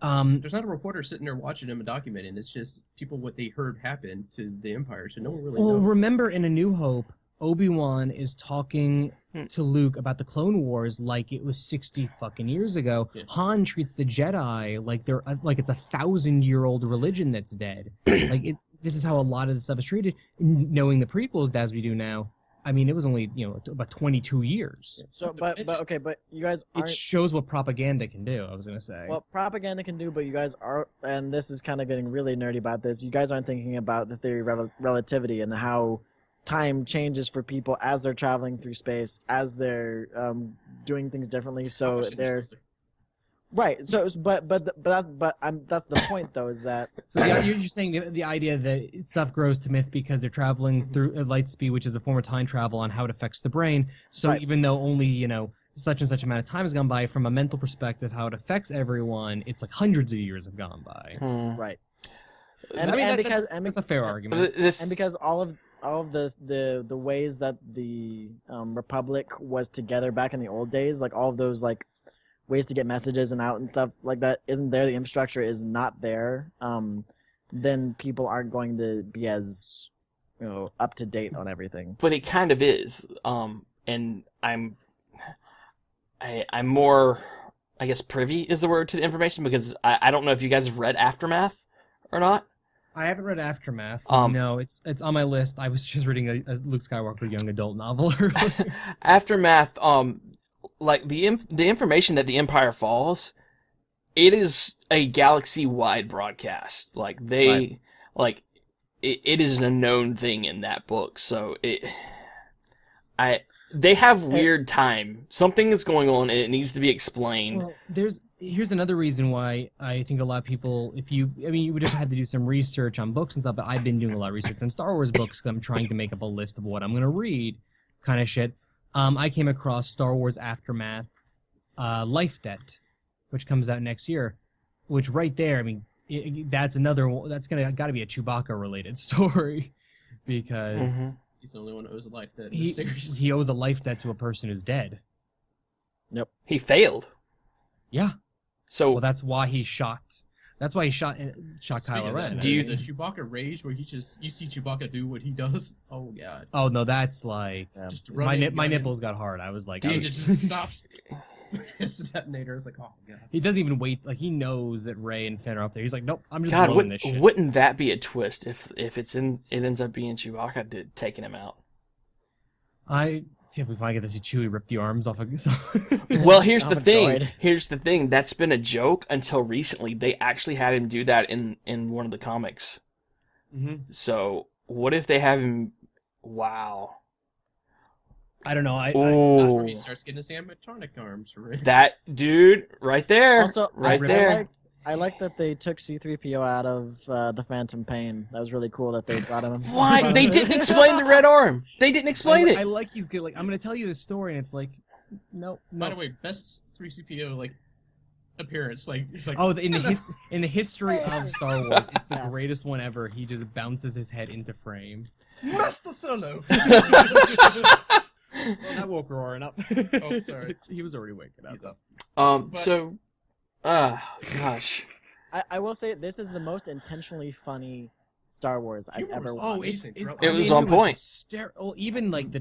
There's not a reporter sitting there watching him and documenting. It's just people what they heard happen to the Empire, so no one really knows. remember in A New Hope, Obi-Wan is talking to Luke about the Clone Wars like it was 60 fucking years ago. Yeah. Han treats the Jedi like they're like it's a 1,000-year-old religion that's dead. This is how a lot of the stuff is treated. Knowing the prequels as we do now, I mean, it was only about 22 years. So, but you guys It aren't. shows what propaganda can do. I was gonna say. What propaganda can do, but you guys are, and this is kind of getting really nerdy about this. You guys aren't thinking about the theory of relativity and how time changes for people as they're traveling through space, as they're doing things differently. So they're right. So, but that's the point, though, is that So you're saying the idea that stuff grows to myth because they're traveling through light speed, which is a form of time travel, on how it affects the brain. So Right. even though only such and such amount of time has gone by, from a mental perspective, how it affects everyone, it's like hundreds of years have gone by. right. I mean, that's a fair argument. And because all of the ways that the Republic was together back in the old days, like all of those like ways to get messages and out and stuff like that isn't there, the infrastructure is not there, then people aren't going to be as up to date on everything. but it kind of is. And I'm more I guess privy is the word to the information, because I don't know if you guys have read Aftermath or not. I haven't read Aftermath. Um, No, it's on my list. I was just reading a Luke Skywalker young adult novel earlier. Aftermath, like the information that the Empire falls, it is a galaxy-wide broadcast. Like they, like it is a known thing in that book. So they have weird time. Something is going on, and it needs to be explained. Well, here's another reason why I think a lot of people, you would have had to do some research on books and stuff, but I've been doing a lot of research on Star Wars books because I'm trying to make up a list of what I'm going to read, kind of shit. I came across Star Wars Aftermath, Life Debt, which comes out next year, which right there, I mean, that's got to be a Chewbacca related story, because he's the only one who owes a life debt in he, the series. he owes a life debt to a person who's dead. Yep. He failed. Yeah. So Well, that's why he shot Speaking Kylo of Ren. that, Do you- the Chewbacca rage where you see Chewbacca do what he does? Oh god. Oh no, that's like Just my running, my gunning. nipples got hard. I was like, Do I you was- He just stops. It's the detonator. It's like, oh god. he doesn't even wait. Like he knows that Rey and Finn are up there. He's like, nope, I'm just God, blowing this shit. wouldn't that be a twist if it ends up being Chewbacca taking him out? If we finally get to see Chewie rip the arms off of Well, here's I'm the a thing. droid. Here's the thing. That's been a joke until recently. They actually had him do that in one of the comics. So what if they have him? Wow. I don't know. That's Oh, where he starts getting his animatronic arms. Right? that dude right there. Also, right I- there. I like that they took C-3PO out of the Phantom Pain. That was really cool that they brought him. Why? They didn't explain the red arm. They didn't explain I it. like he's good. Like I'm gonna tell you this story, and it's like, no. By the way, best 3CPO like appearance. Like it's like Oh, in the history of Star Wars, it's the greatest one ever. He just bounces his head into frame. Master Solo. Well, that woke Roaring up. Oh, sorry. He was already waking up. He's up. Um. But- So, gosh. I will say this is the most intentionally funny Star Wars I've Humor ever was- watched. Oh, it's It was on point. Well, even the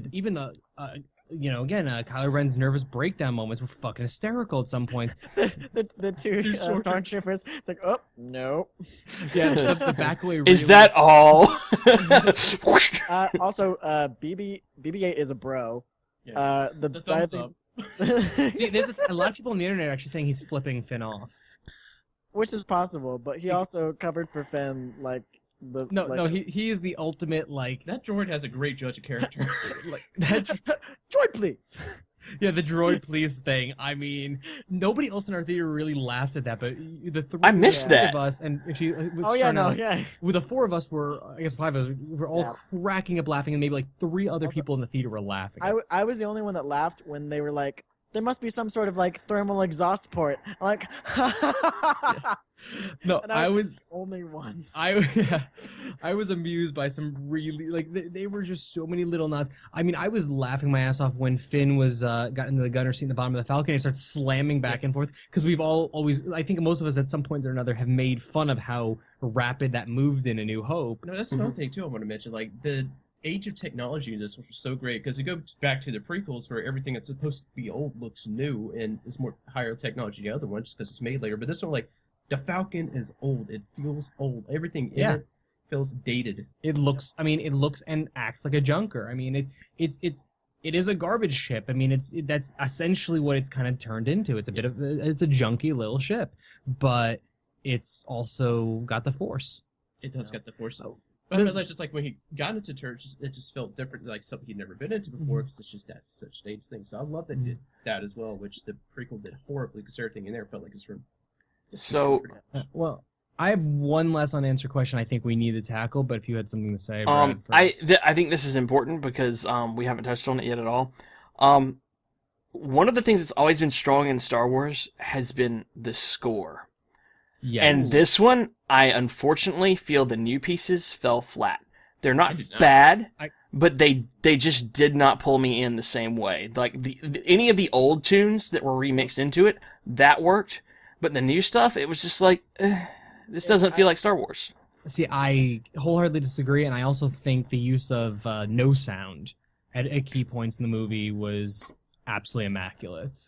Kylo Ren's nervous breakdown moments were fucking hysterical at some points. the two Two sword- stormtroopers. It's like, oh no. Yeah, the back away. Is that all? Also, BB-8 is a bro. Yeah. The The thumbs I up. think- See, there's a lot of people on the internet actually saying he's flipping Finn off. which is possible, but he also covered for Finn like the No, he is the ultimate like That droid has a great judge of character. like that. droid, please. Yeah, the droid please thing. I mean, nobody else in our theater really laughed at that, but the three I missed that. of us, and actually, with Oh yeah, Charnel, no, yeah. with the four of us were, I guess five of us, were all Yeah. cracking up laughing, and maybe like three other Also, people in the theater were laughing. I was the only one that laughed when they were like, there must be some sort of like thermal exhaust port. I'm like, No, and I was the only one. I was amused by some really like they were just so many little nods. I mean, I was laughing my ass off when Finn was got into the gunner seat in the bottom of the Falcon and starts slamming back and forth because we've all always, I think most of us at some point or another have made fun of how rapid that moved in A New Hope. No, that's another thing too I want to mention. Like the age of technology in this was so great because you go back to the prequels where everything that's supposed to be old looks new and is more higher technology than the other ones because it's made later. But this one, like the Falcon is old. It feels old. Everything in Yeah. it feels dated. It looks and acts like a junker. I mean, it is a garbage ship. I mean, that's essentially what it's kind of turned into. It's a junky little ship, but it's also got the Force. It does got the force. Oh. But that's just like when he got into church, it just felt different, like something he'd never been into before, because it's just that such dated thing. So I love that he did that as well, which the prequel did horribly, because everything in there felt like it's from. the future So- pretty much. Well, I have one last unanswered question I think we need to tackle, but if you had something to say, I Brad, first. I think this is important because we haven't touched on it yet at all. One of the things that's always been strong in Star Wars has been the score. Yes. And this one, I unfortunately feel the new pieces fell flat. They're I not did not. bad, I- but they just did not pull me in the same way. Like any of the old tunes that were remixed into it, that worked. But the new stuff, it was just like, this doesn't feel like Star Wars. See, I wholeheartedly disagree, and I also think the use of no sound at key points in the movie was absolutely immaculate.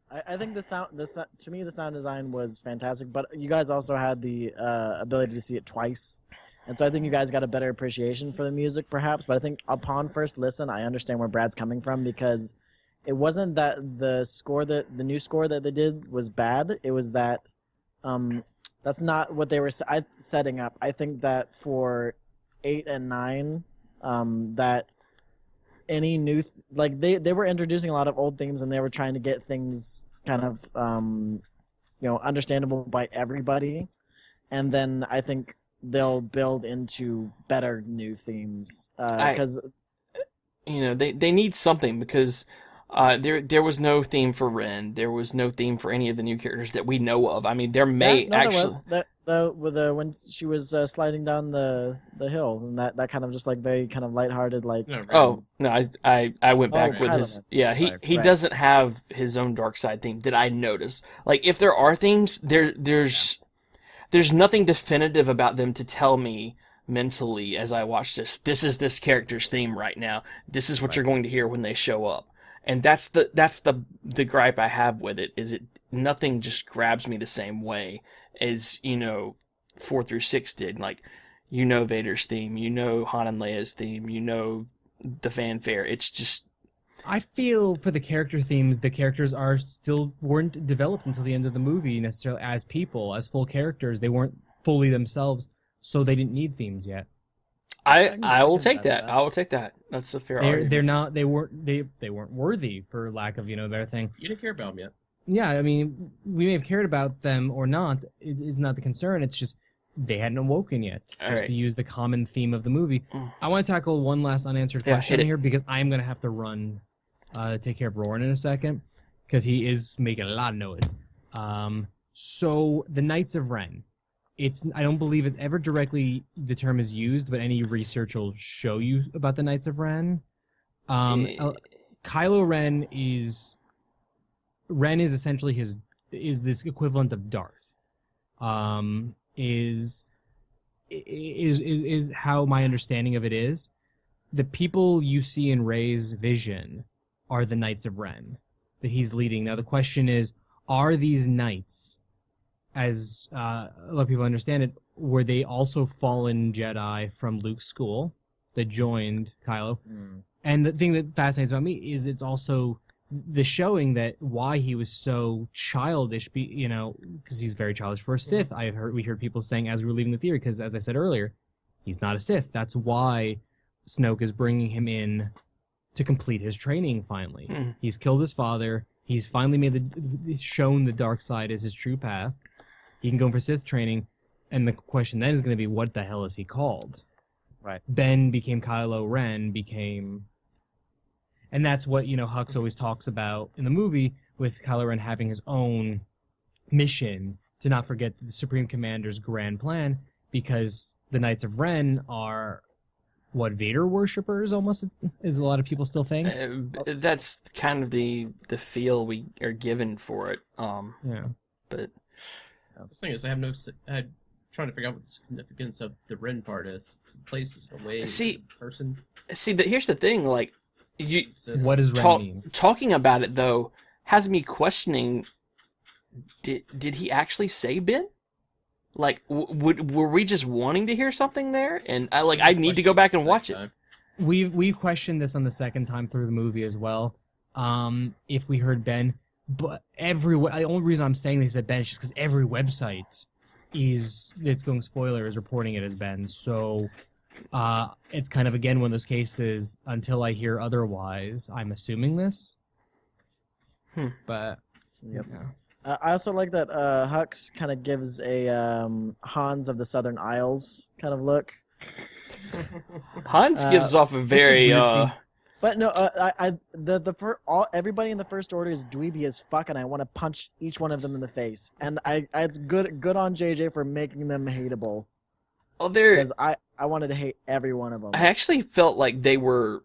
I think to me the sound design was fantastic, but you guys also had the ability to see it twice, and so I think you guys got a better appreciation for the music, perhaps. But I think upon first listen, I understand where Brad's coming from, because it wasn't that the new score that they did was bad. It was that that's not what they were setting up. I think that for 8 and 9, that any new they were introducing a lot of old themes, and they were trying to get things kind of understandable by everybody, and then I think they'll build into better new themes because they need something, because there was no theme for Ren. There was no theme for any of the new characters that we know of. I mean, there may actually. There was when she was sliding down the hill, and that kind of just like very kind of lighthearted, like. No, right. Oh no, I went back with Kylo his. Ren. Yeah, he Right. doesn't have his own dark side theme that I noticed. Like, if there are themes, there's nothing definitive about them to tell me mentally as I watch this. This is this character's theme right now. This is what you're going to hear when they show up. And that's the gripe I have with it, is nothing just grabs me the same way as 4 through 6 did. Like, Vader's theme, Han and Leia's theme, the fanfare. It's just, I feel for the character themes, the characters weren't developed until the end of the movie necessarily as people, as full characters. They weren't fully themselves, so they didn't need themes yet. I will take that. I will take that. That's a fair argument. They weren't worthy, for lack of their thing. You didn't care about them yet. Yeah, I mean, we may have cared about them or not. It is not the concern. It's just they hadn't awoken yet. To use the common theme of the movie. I want to tackle one last unanswered question here, because I'm going to have to run, take care of Roran in a second, because he is making a lot of noise. So the Knights of Ren. I don't believe it ever directly the term is used, but any research will show you about the Knights of Ren. Kylo Ren is essentially is this equivalent of Darth. Is how my understanding of it is. The people you see in Rey's vision are the Knights of Ren that he's leading. Now the question is, are these knights, as a lot of people understand it, were they also fallen Jedi from Luke's school that joined Kylo? And the thing that fascinates about me is it's also the showing that why he was so childish, because he's very childish for a Sith. We heard people saying as we were leaving the theater, because as I said earlier, he's not a Sith. That's why Snoke is bringing him in to complete his training finally. He's killed his father. He's finally shown the dark side as his true path. He can go for Sith training, and the question then is going to be, what the hell is he called? Right. Ben became Kylo Ren, and that's what, Hux always talks about in the movie, with Kylo Ren having his own mission to not forget the Supreme Commander's grand plan, because the Knights of Ren are what Vader worshippers, almost, as a lot of people still think. That's kind of the feel we are given for it. But The thing is, I'm trying to figure out what the significance of the Ren part is. It's a place, it's a way, it's a person. Here's the thing, like, what does Ren mean? Talking about it, though, has me questioning, did he actually say Ben? Like, were we just wanting to hear something there? And I need to go back and watch it. We questioned this on the second time through the movie as well. If we heard Ben, but the only reason I'm saying they said Ben is just because every website that's going spoiler is reporting it as Ben. So it's kind of, again, one of those cases, until I hear otherwise, I'm assuming this. But yep. I also like that Hux kind of gives a Hans of the Southern Isles kind of look. Hans gives off a very But no, everybody in the First Order is dweeby as fuck, and I want to punch each one of them in the face. And it's good on JJ for making them hateable. Oh, because I wanted to hate every one of them. I actually felt like they were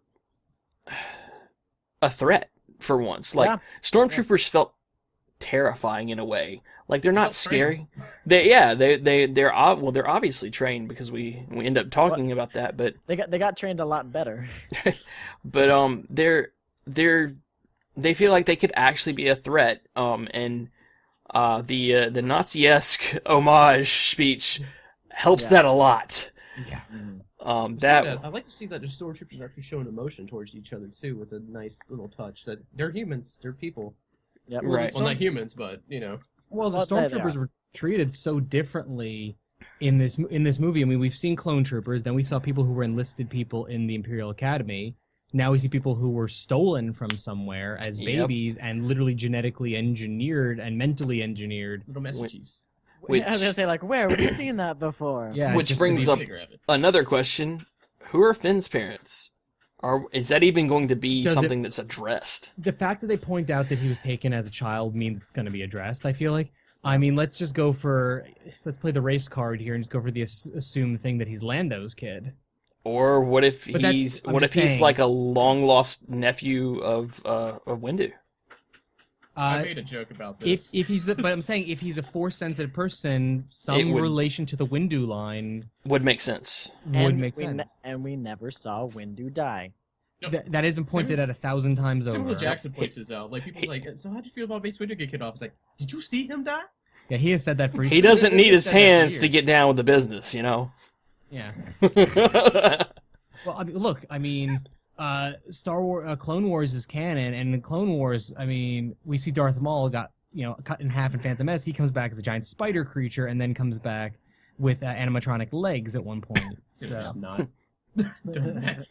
a threat for once. Like, stormtroopers felt terrifying in a way. Like, they're not scary. They're obviously trained, because we end up talking about that. But they got trained a lot better. But they're they feel like they could actually be a threat. And the Nazi-esque homage speech helps that a lot. Yeah. I'd like to see that the stormtroopers actually showing emotion towards each other too. It's a nice little touch that they're humans, they're people. Yep. Right. Well, not humans, but you know. Well, the Well, they stormtroopers are. were treated so differently in this movie. I mean, we've seen clone troopers, then we saw people who were enlisted people in the Imperial Academy. Now we see people who were stolen from somewhere as babies and literally genetically engineered and mentally engineered. Little Master Chiefs. Which- I was gonna say, like, where have we seen that before? Yeah, Which just to brings be up Bigger of it. another question: who are Finn's parents? Is that even going to be Does it- something that's addressed? the fact that they point out that he was taken as a child means it's going to be addressed. I feel like. I mean, let's play the race card here and just go for the assumed thing that he's Lando's kid. Or what if But that's- I'm just he's saying. like a long lost nephew of Windu? I made a joke about this. If he's, but I'm saying if he's a force sensitive person, some would- relation to the Windu line Would make sense. would make sense. And we never saw Windu die. That has been pointed out 1,000 times over. Samuel Jackson points this out. Like people are like, so how do you feel about Mace Windu get killed off? It's like, did you see him die? Yeah, he has said that for. He doesn't need his said that for hands to years. get down with the business, you know. Yeah. Well, I mean, look, I mean, Star Wars, Clone Wars is canon, and in Clone Wars, I mean, we see Darth Maul got cut in half in Phantom Menace. He comes back as a giant spider creature, and then comes back with animatronic legs at one point. They're So just not doing that.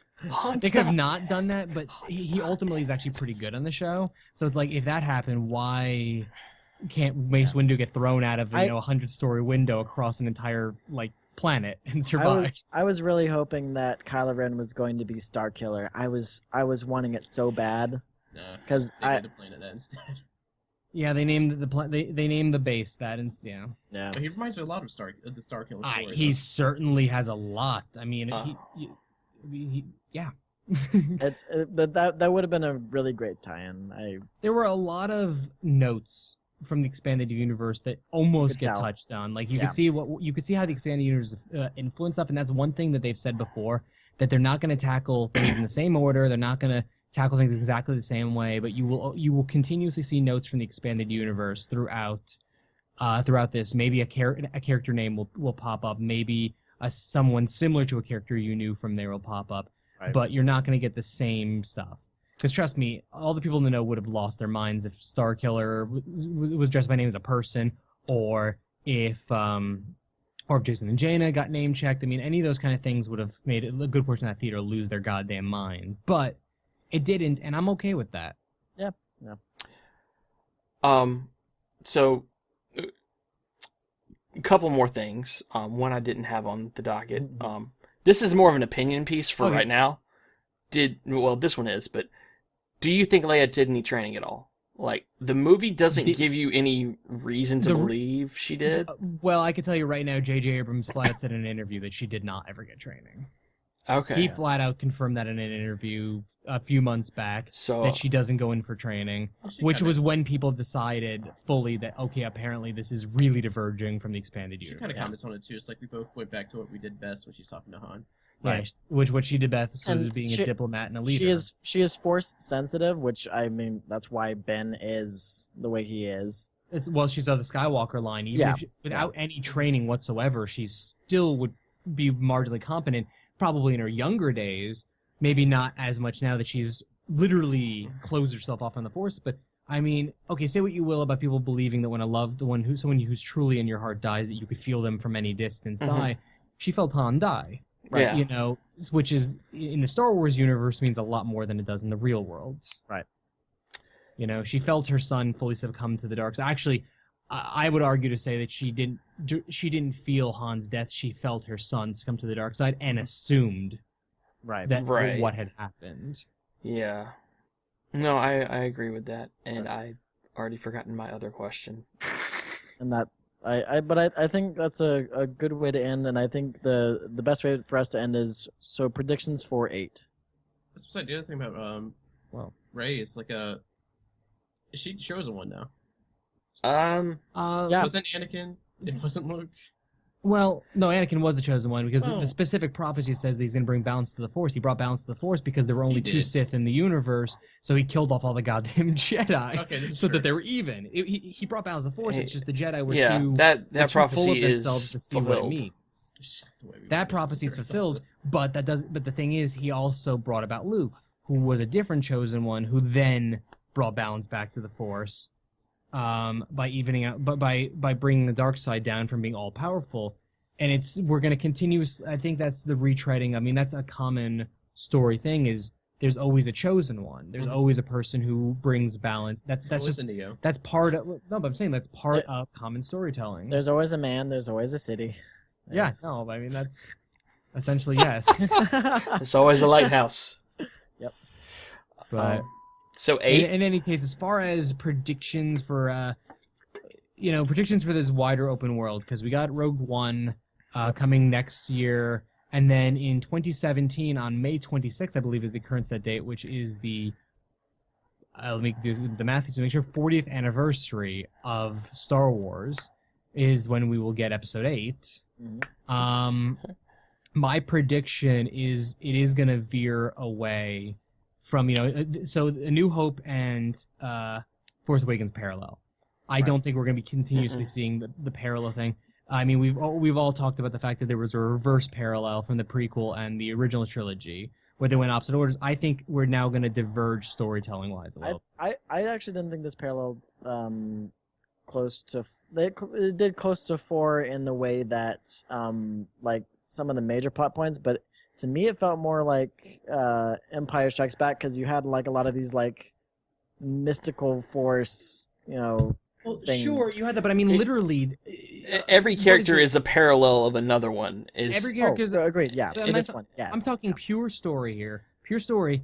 they could have not done that, but he ultimately is actually pretty good on the show. So it's like, if that happened, why can't Mace Windu get thrown out of a 100-story window across an entire planet and survive? I was really hoping that Kylo Ren was going to be Starkiller. I was wanting it so bad Nah, because they did the planet that instead. Yeah, they named they named the base that, and yeah. yeah. But he reminds me a lot of the Starkiller story. He certainly has a lot. I mean, yeah. It's that would have been a really great tie-in. There were a lot of notes from the expanded universe that almost Could get tell. touched on. Like you could see how the expanded universe influence stuff, and that's one thing that they've said before, that they're not going to tackle things in the same order. They're not going to tackle things exactly the same way, but you will continuously see notes from the expanded universe throughout this. Maybe a character name will pop up. Maybe someone similar to a character you knew from there will pop up. Right. But you're not going to get the same stuff. Because trust me, all the people in the know would have lost their minds if Starkiller was dressed by name as a person, or if Jason and Jaina got name checked. I mean, any of those kind of things would have made a good portion of that theater lose their goddamn mind. But it didn't, and I'm okay with that. Yeah. So a couple more things. One I didn't have on the docket. This is more of an opinion piece for right now. This one is, but do you think Leia did any training at all? Like, the movie doesn't give you any reason to believe she did. Well, I can tell you right now, J.J. Abrams flat out said in an interview that she did not ever get training. Okay. He flat out confirmed that in an interview a few months back, that she doesn't go in for training, which was when people decided fully that, okay, apparently this is really diverging from the expanded She universe. kind of comments on it too. It's like we both went back to what we did best when she's talking to Han. Yeah, which what she did best was And being a diplomat and a leader. She is force sensitive, which I mean that's why Ben is the way he is. She's of the Skywalker line. Even if without any training whatsoever, she still would be marginally competent. Probably in her younger days, maybe not as much now that she's literally closed herself off on the Force. But I mean, okay, say what you will about people believing that when a loved one, someone who's truly in your heart dies, that you could feel them from any distance die. She felt Han die. Right. Yeah. Which is in the Star Wars universe means a lot more than it does in the real world. Right. She felt her son fully succumb to the dark side. Actually, I would argue to say that she didn't feel Han's death. She felt her son succumb to the dark side and assumed that what had happened. Yeah. No, I agree with that, and I already forgotten my other question. And that I think that's a good way to end, and I think the best way for us to end is predictions for 8. That's besides the other thing about Rey is like she chose one now. Yeah. It wasn't Anakin. It wasn't Luke. Well, no, Anakin was the chosen one because Well- the specific prophecy says that he's going to bring balance to the Force. He brought balance to the Force because there were only He two did. Sith in the universe, so he killed off all the goddamn Jedi Okay, this is so true. that they were even. He brought balance to the Force. It's just the Jedi were Yeah, too that were too full prophecy of themselves is to see what it fulfilled. means. Just the way we That were prophecy is very fulfilled, but the thing is, he also brought about Luke, who was a different chosen one, who then brought balance back to the Force, by evening out, but by bringing the dark side down from being all powerful. And we're going to continue. I think that's the retreading. I mean, that's a common story thing. Is there's always a chosen one. There's always a person who brings balance. That's Always just a Neo. that's part of. No, but I'm saying that's part of common storytelling. There's always a man. There's always a city. Yeah, no, I mean that's essentially yes. It's always a lighthouse. But So 8. in any case, as far as predictions for predictions for this wider open world, because we got Rogue One coming next year, and then in 2017 on May 26th, I believe is the current set date, which is the let me do the math just to make sure 40th anniversary of Star Wars is when we will get Episode 8. My prediction is it is going to veer away from, so A New Hope and Force Awakens parallel. I don't think we're going to be continuously seeing the parallel thing. I mean, we've all talked about the fact that there was a reverse parallel from the prequel and the original trilogy, where they went opposite orders. I think we're now going to diverge storytelling-wise a little. I actually didn't think this paralleled close to. It did close to 4 in the way that like some of the major plot points, but to me it felt more like Empire Strikes Back, because you had like a lot of these like mystical Force, Well, things. sure, you had that, but I mean, literally, Every character it? is a parallel of another one. every character is. agreed. Yeah, I'm in not this ta- one, yes. I'm talking pure story here. Pure story.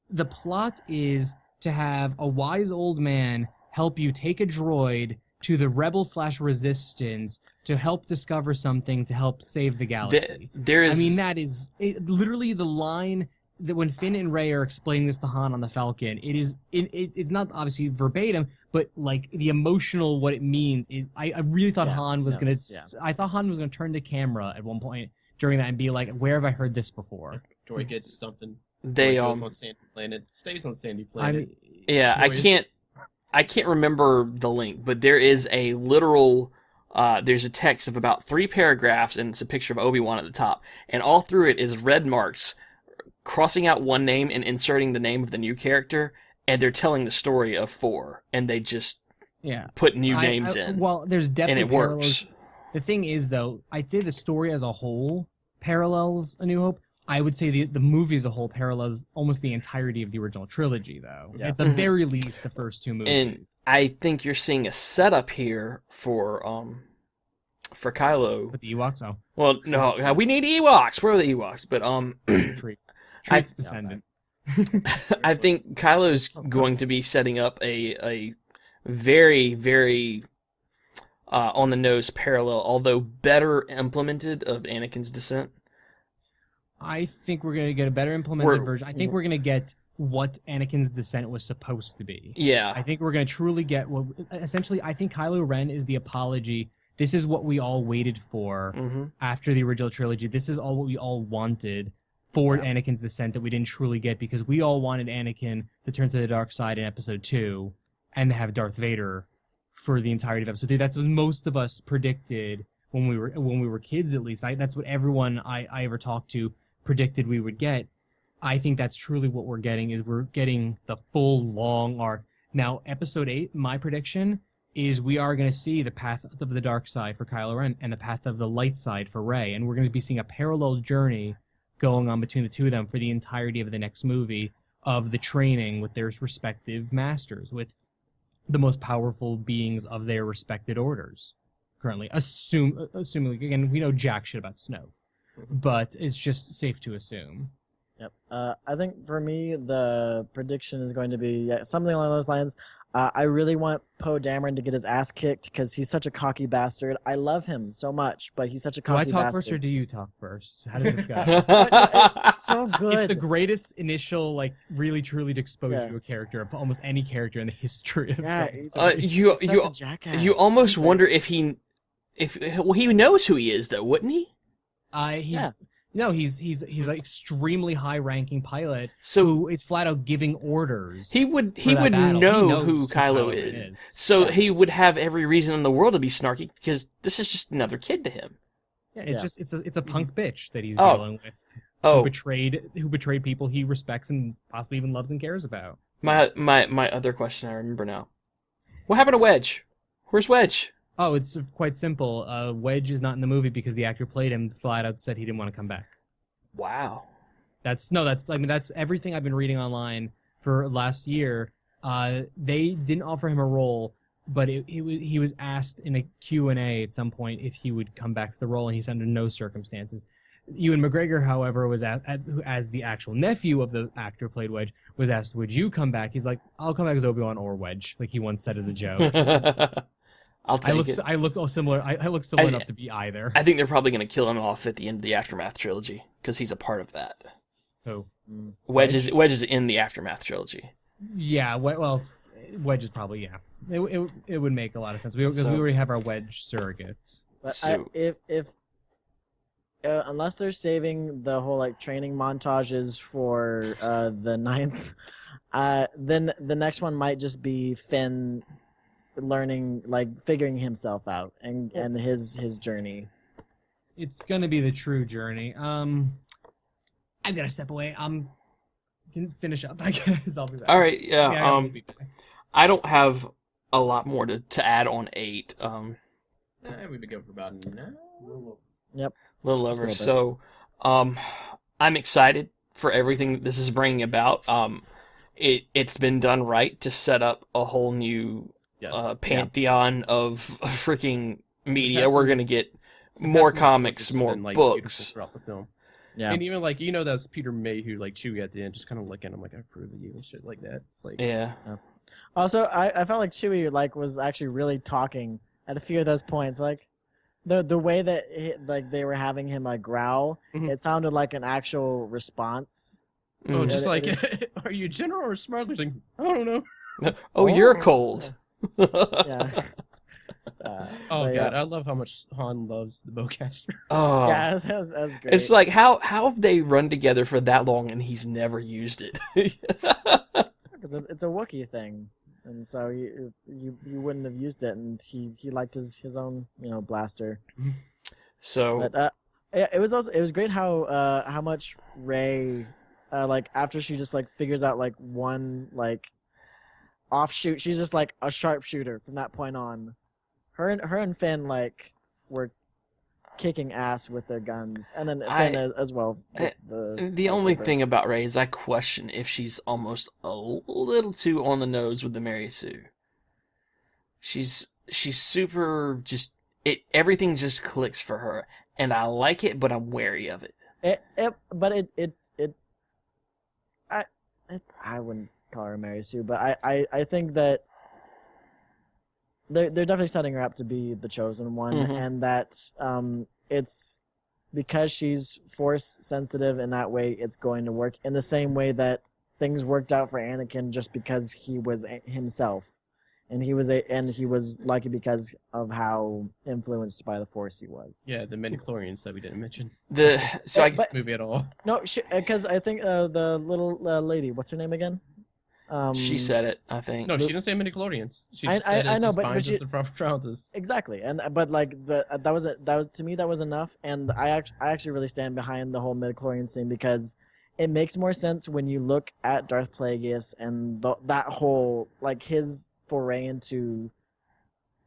The plot is to have a wise old man help you take a droid to the rebel/resistance to help discover something to help save the galaxy. There is. I mean, that is literally the line that when Finn and Rey are explaining this to Han on the Falcon, it's not obviously verbatim, but like the emotional what it means is. I really thought Han was gonna. I thought Han was gonna turn to camera at one point during that and be like, "Where have I heard this before?" Droid gets something. they Droid goes on Sandy Planet, stays on Sandy Planet. Yeah, Noise. I can't remember the link, but there is a literal there's a text of about 3 paragraphs, and it's a picture of Obi-Wan at the top, and all through it is red marks crossing out one name and inserting the name of the new character, and they're telling the story of 4, and they just put new names in. Well, there's definitely and it parallels. works. The thing is, though, I'd say the story as a whole parallels A New Hope. I would say the movie as a whole parallels almost the entirety of the original trilogy, though. Yes. At the very least, the first 2 movies. And I think you're seeing a setup here for Kylo. With the Ewoks, Well, no, we need Ewoks. Where are the Ewoks? But Treat's descendant. I think Kylo's going to be setting up a very, very on the nose parallel, although better implemented, of Anakin's descent. I think we're going to get a better implemented version. I think we're going to get what Anakin's descent was supposed to be. Yeah. I think we're going to truly get what... Essentially, I think Kylo Ren is the apology. This is what we all waited for after the original trilogy. This is all what we all wanted for Anakin's descent that we didn't truly get, because we all wanted Anakin to turn to the dark side in Episode 2 and to have Darth Vader for the entirety of Episode 3. That's what most of us predicted when we were kids, at least. That's what everyone I ever talked to predicted we would get. I think that's truly what we're getting, is we're getting the full long arc. Now, Episode 8, my prediction is we are going to see the path of the dark side for Kylo Ren and the path of the light side for Rey, and we're going to be seeing a parallel journey going on between the two of them for the entirety of the next movie, of the training with their respective masters, with the most powerful beings of their respected orders currently. Assuming, again, we know jack shit about Snoke, but it's just safe to assume. Yep. I think for me, the prediction is going to be something along those lines. I really want Poe Dameron to get his ass kicked, because he's such a cocky bastard. I love him so much, but he's such a Do I cocky talk bastard. first or do you talk first? How does this go? It's so good. It's the greatest initial, really truly exposure Yeah. to a character of almost any character in the history of Yeah, film. he's such a jackass. You almost wonder if he he knows who he is, though, wouldn't he? He's an extremely high-ranking pilot So who is flat out giving orders. he would for that battle. know He who knows Kylo is. So he would have every reason in the world to be snarky because this is just another kid to him. Yeah, it's a punk bitch that he's Oh. dealing with. Oh, Who betrayed people he respects and possibly even loves and cares about. my other question I remember now. What happened to Wedge? Where's Wedge? Oh, it's quite simple. Wedge is not in the movie because the actor who played him flat out said he didn't want to come back. Wow. That's everything I've been reading online for last year. They didn't offer him a role, but he was asked in a Q&A at some point if he would come back to the role, and he said under no circumstances. Ewan McGregor, however, was as the actual nephew of the actor who played Wedge, was asked, "Would you come back?" He's like, "I'll come back as Obi-Wan or Wedge," like he once said as a joke. I'll take it. I look similar. I look similar enough to be either. I think they're probably going to kill him off at the end of the Aftermath trilogy because he's a part of that. Oh, Wedge is in the Aftermath trilogy. Yeah, well, Wedge is probably, yeah. It would make a lot of sense because we already have our Wedge surrogates. But if unless they're saving the whole like training montages for the 9th, then the next one might just be Finn learning, like figuring himself out and his journey. It's gonna be the true journey. I'm gonna step away. Can finish up, I guess. I'll be back. All right, yeah. I'll be back. I don't have a lot more to add on 8. We've been going for about an hour. Yep. A little over. Just a So, I'm excited for everything that this is bringing about. It's been done right to set up a whole new pantheon of freaking media. We're gonna get more comics, more books throughout the film. Yeah. And even like that's Peter Mayhew, like Chewie at the end, just kind of looking at him like I approve of you and shit like that. It's like yeah. Also, I felt like Chewie like was actually really talking at a few of those points. Like the way that they were having him like growl, it sounded like an actual response. Oh, just like, are you general or smart? Like, I don't know. Oh, you're cold. Yeah. Oh god, I love how much Han loves the bowcaster. Oh, yeah, that's great. it's like how have they run together for that long and he's never used it? Because it's a Wookiee thing, and so you wouldn't have used it, and he liked his own blaster. So, but it was great how much Rey like after she just like figures out like one like offshoot, she's just like a sharpshooter from that point on. Her and Finn like were kicking ass with their guns, and then Finn as well. The only thing about Rey is I question if she's almost a little too on the nose with the Mary Sue. She's super everything just clicks for her, and I like it, but I'm wary of it. I wouldn't call her Mary Sue, but I think that they're definitely setting her up to be the chosen one, and that it's because she's force sensitive in that way, it's going to work in the same way that things worked out for Anakin just because he was himself, and he was lucky because of how influenced by the force he was. Yeah, the midichlorians that we didn't mention. Movie at all? No, because I think the little lady, what's her name again? She said it, I think. No, she didn't say midichlorians. She just said I know, but binds us to proper childhood. Exactly, that was to me that was enough, and I actually really stand behind the whole midichlorian scene because it makes more sense when you look at Darth Plagueis and that whole like his foray into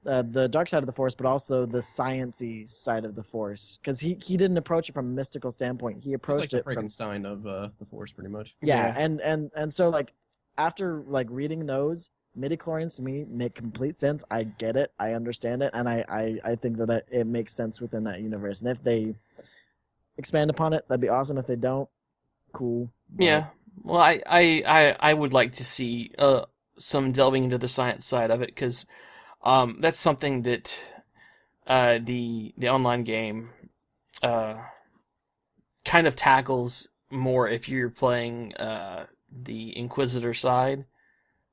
the dark side of the Force, but also the science-y side of the Force, because he didn't approach it from a mystical standpoint. He approached it from Frankenstein of the Force, pretty much. Yeah, and so like after like reading those, midichlorians to me make complete sense. I get it, I understand it, and I think that it makes sense within that universe. And if they expand upon it, that'd be awesome. If they don't, cool. But... Yeah, well, I would like to see some delving into the science side of it, because that's something that the online game kind of tackles more if you're playing the Inquisitor side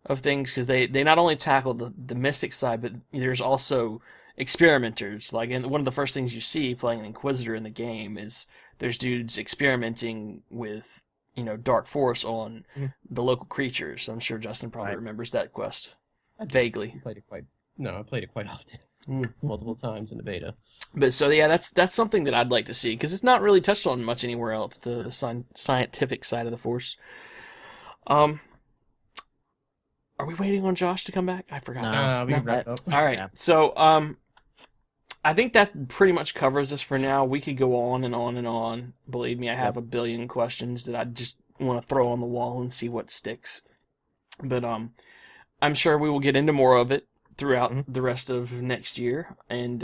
of things, because they not only tackle the mystic side, but there's also experimenters. Like, and one of the first things you see playing an Inquisitor in the game is there's dudes experimenting with, Dark Force on the local creatures. I'm sure Justin probably remembers that quest vaguely. I played it quite often, multiple times in the beta. But so yeah, that's something that I'd like to see because it's not really touched on much anywhere else. The scientific side of the Force. Are we waiting on Josh to come back? I forgot. We can wrap up. All right. Yeah. So I think that pretty much covers us for now. We could go on and on and on. Believe me, I have a billion questions that I just want to throw on the wall and see what sticks. But I'm sure we will get into more of it throughout the rest of next year. And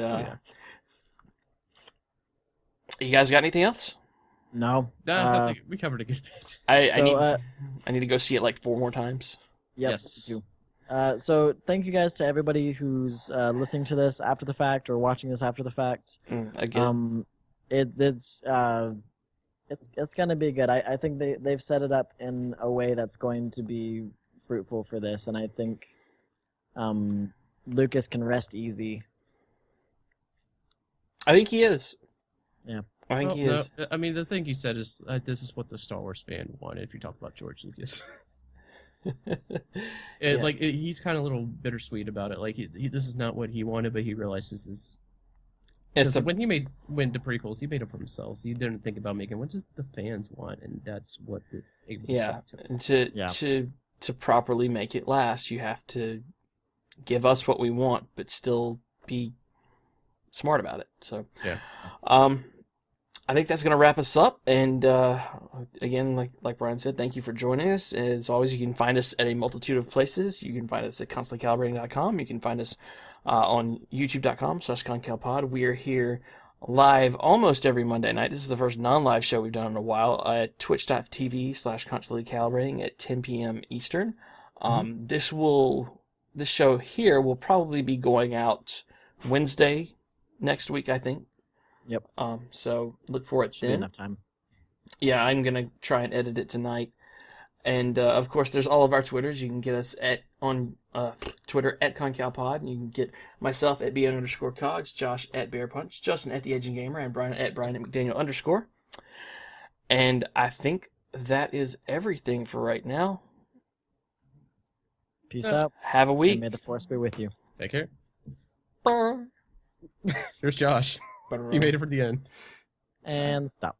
you guys got anything else? No. I think we covered a good bit. I need to go see it like 4 more times. Yep, Yes. me too. So thank you guys to everybody who's listening to this after the fact or watching this after the fact. Again. It's gonna be good. I think they've set it up in a way that's going to be fruitful for this, and I think Lucas can rest easy. I think he is. Yeah. I think he is. I mean, the thing you said is this is what the Star Wars fan wanted. If you talk about George Lucas, he's kind of a little bittersweet about it. Like this is not what he wanted, but he realizes this. When he went to prequels, he made them for himself. So he didn't think about making what did the fans want, and that's what the to properly make it last, you have to give us what we want, but still be smart about it. So I think that's going to wrap us up. And again, like Brian said, thank you for joining us. As always, you can find us at a multitude of places. You can find us at constantlycalibrating.com. You can find us on youtube.com/concalpod. We are here live almost every Monday night. This is the first non-live show we've done in a while at twitch.tv/constantlycalibrating at 10 p.m. Eastern. This show here will probably be going out Wednesday next week, I think. Yep. So look for it Should be then. enough time. Yeah, I'm gonna try and edit it tonight. And of course, there's all of our Twitters. You can get us on Twitter at ConCalPod. You can get myself at BN_Cogs, Josh at BearPunch, Justin at The Aging Gamer, and Brian at Brian at McDaniel_. And I think that is everything for right now. Peace out. Have a week. And may the Force be with you. Take care. Here's Josh. You made it for the end. And stop.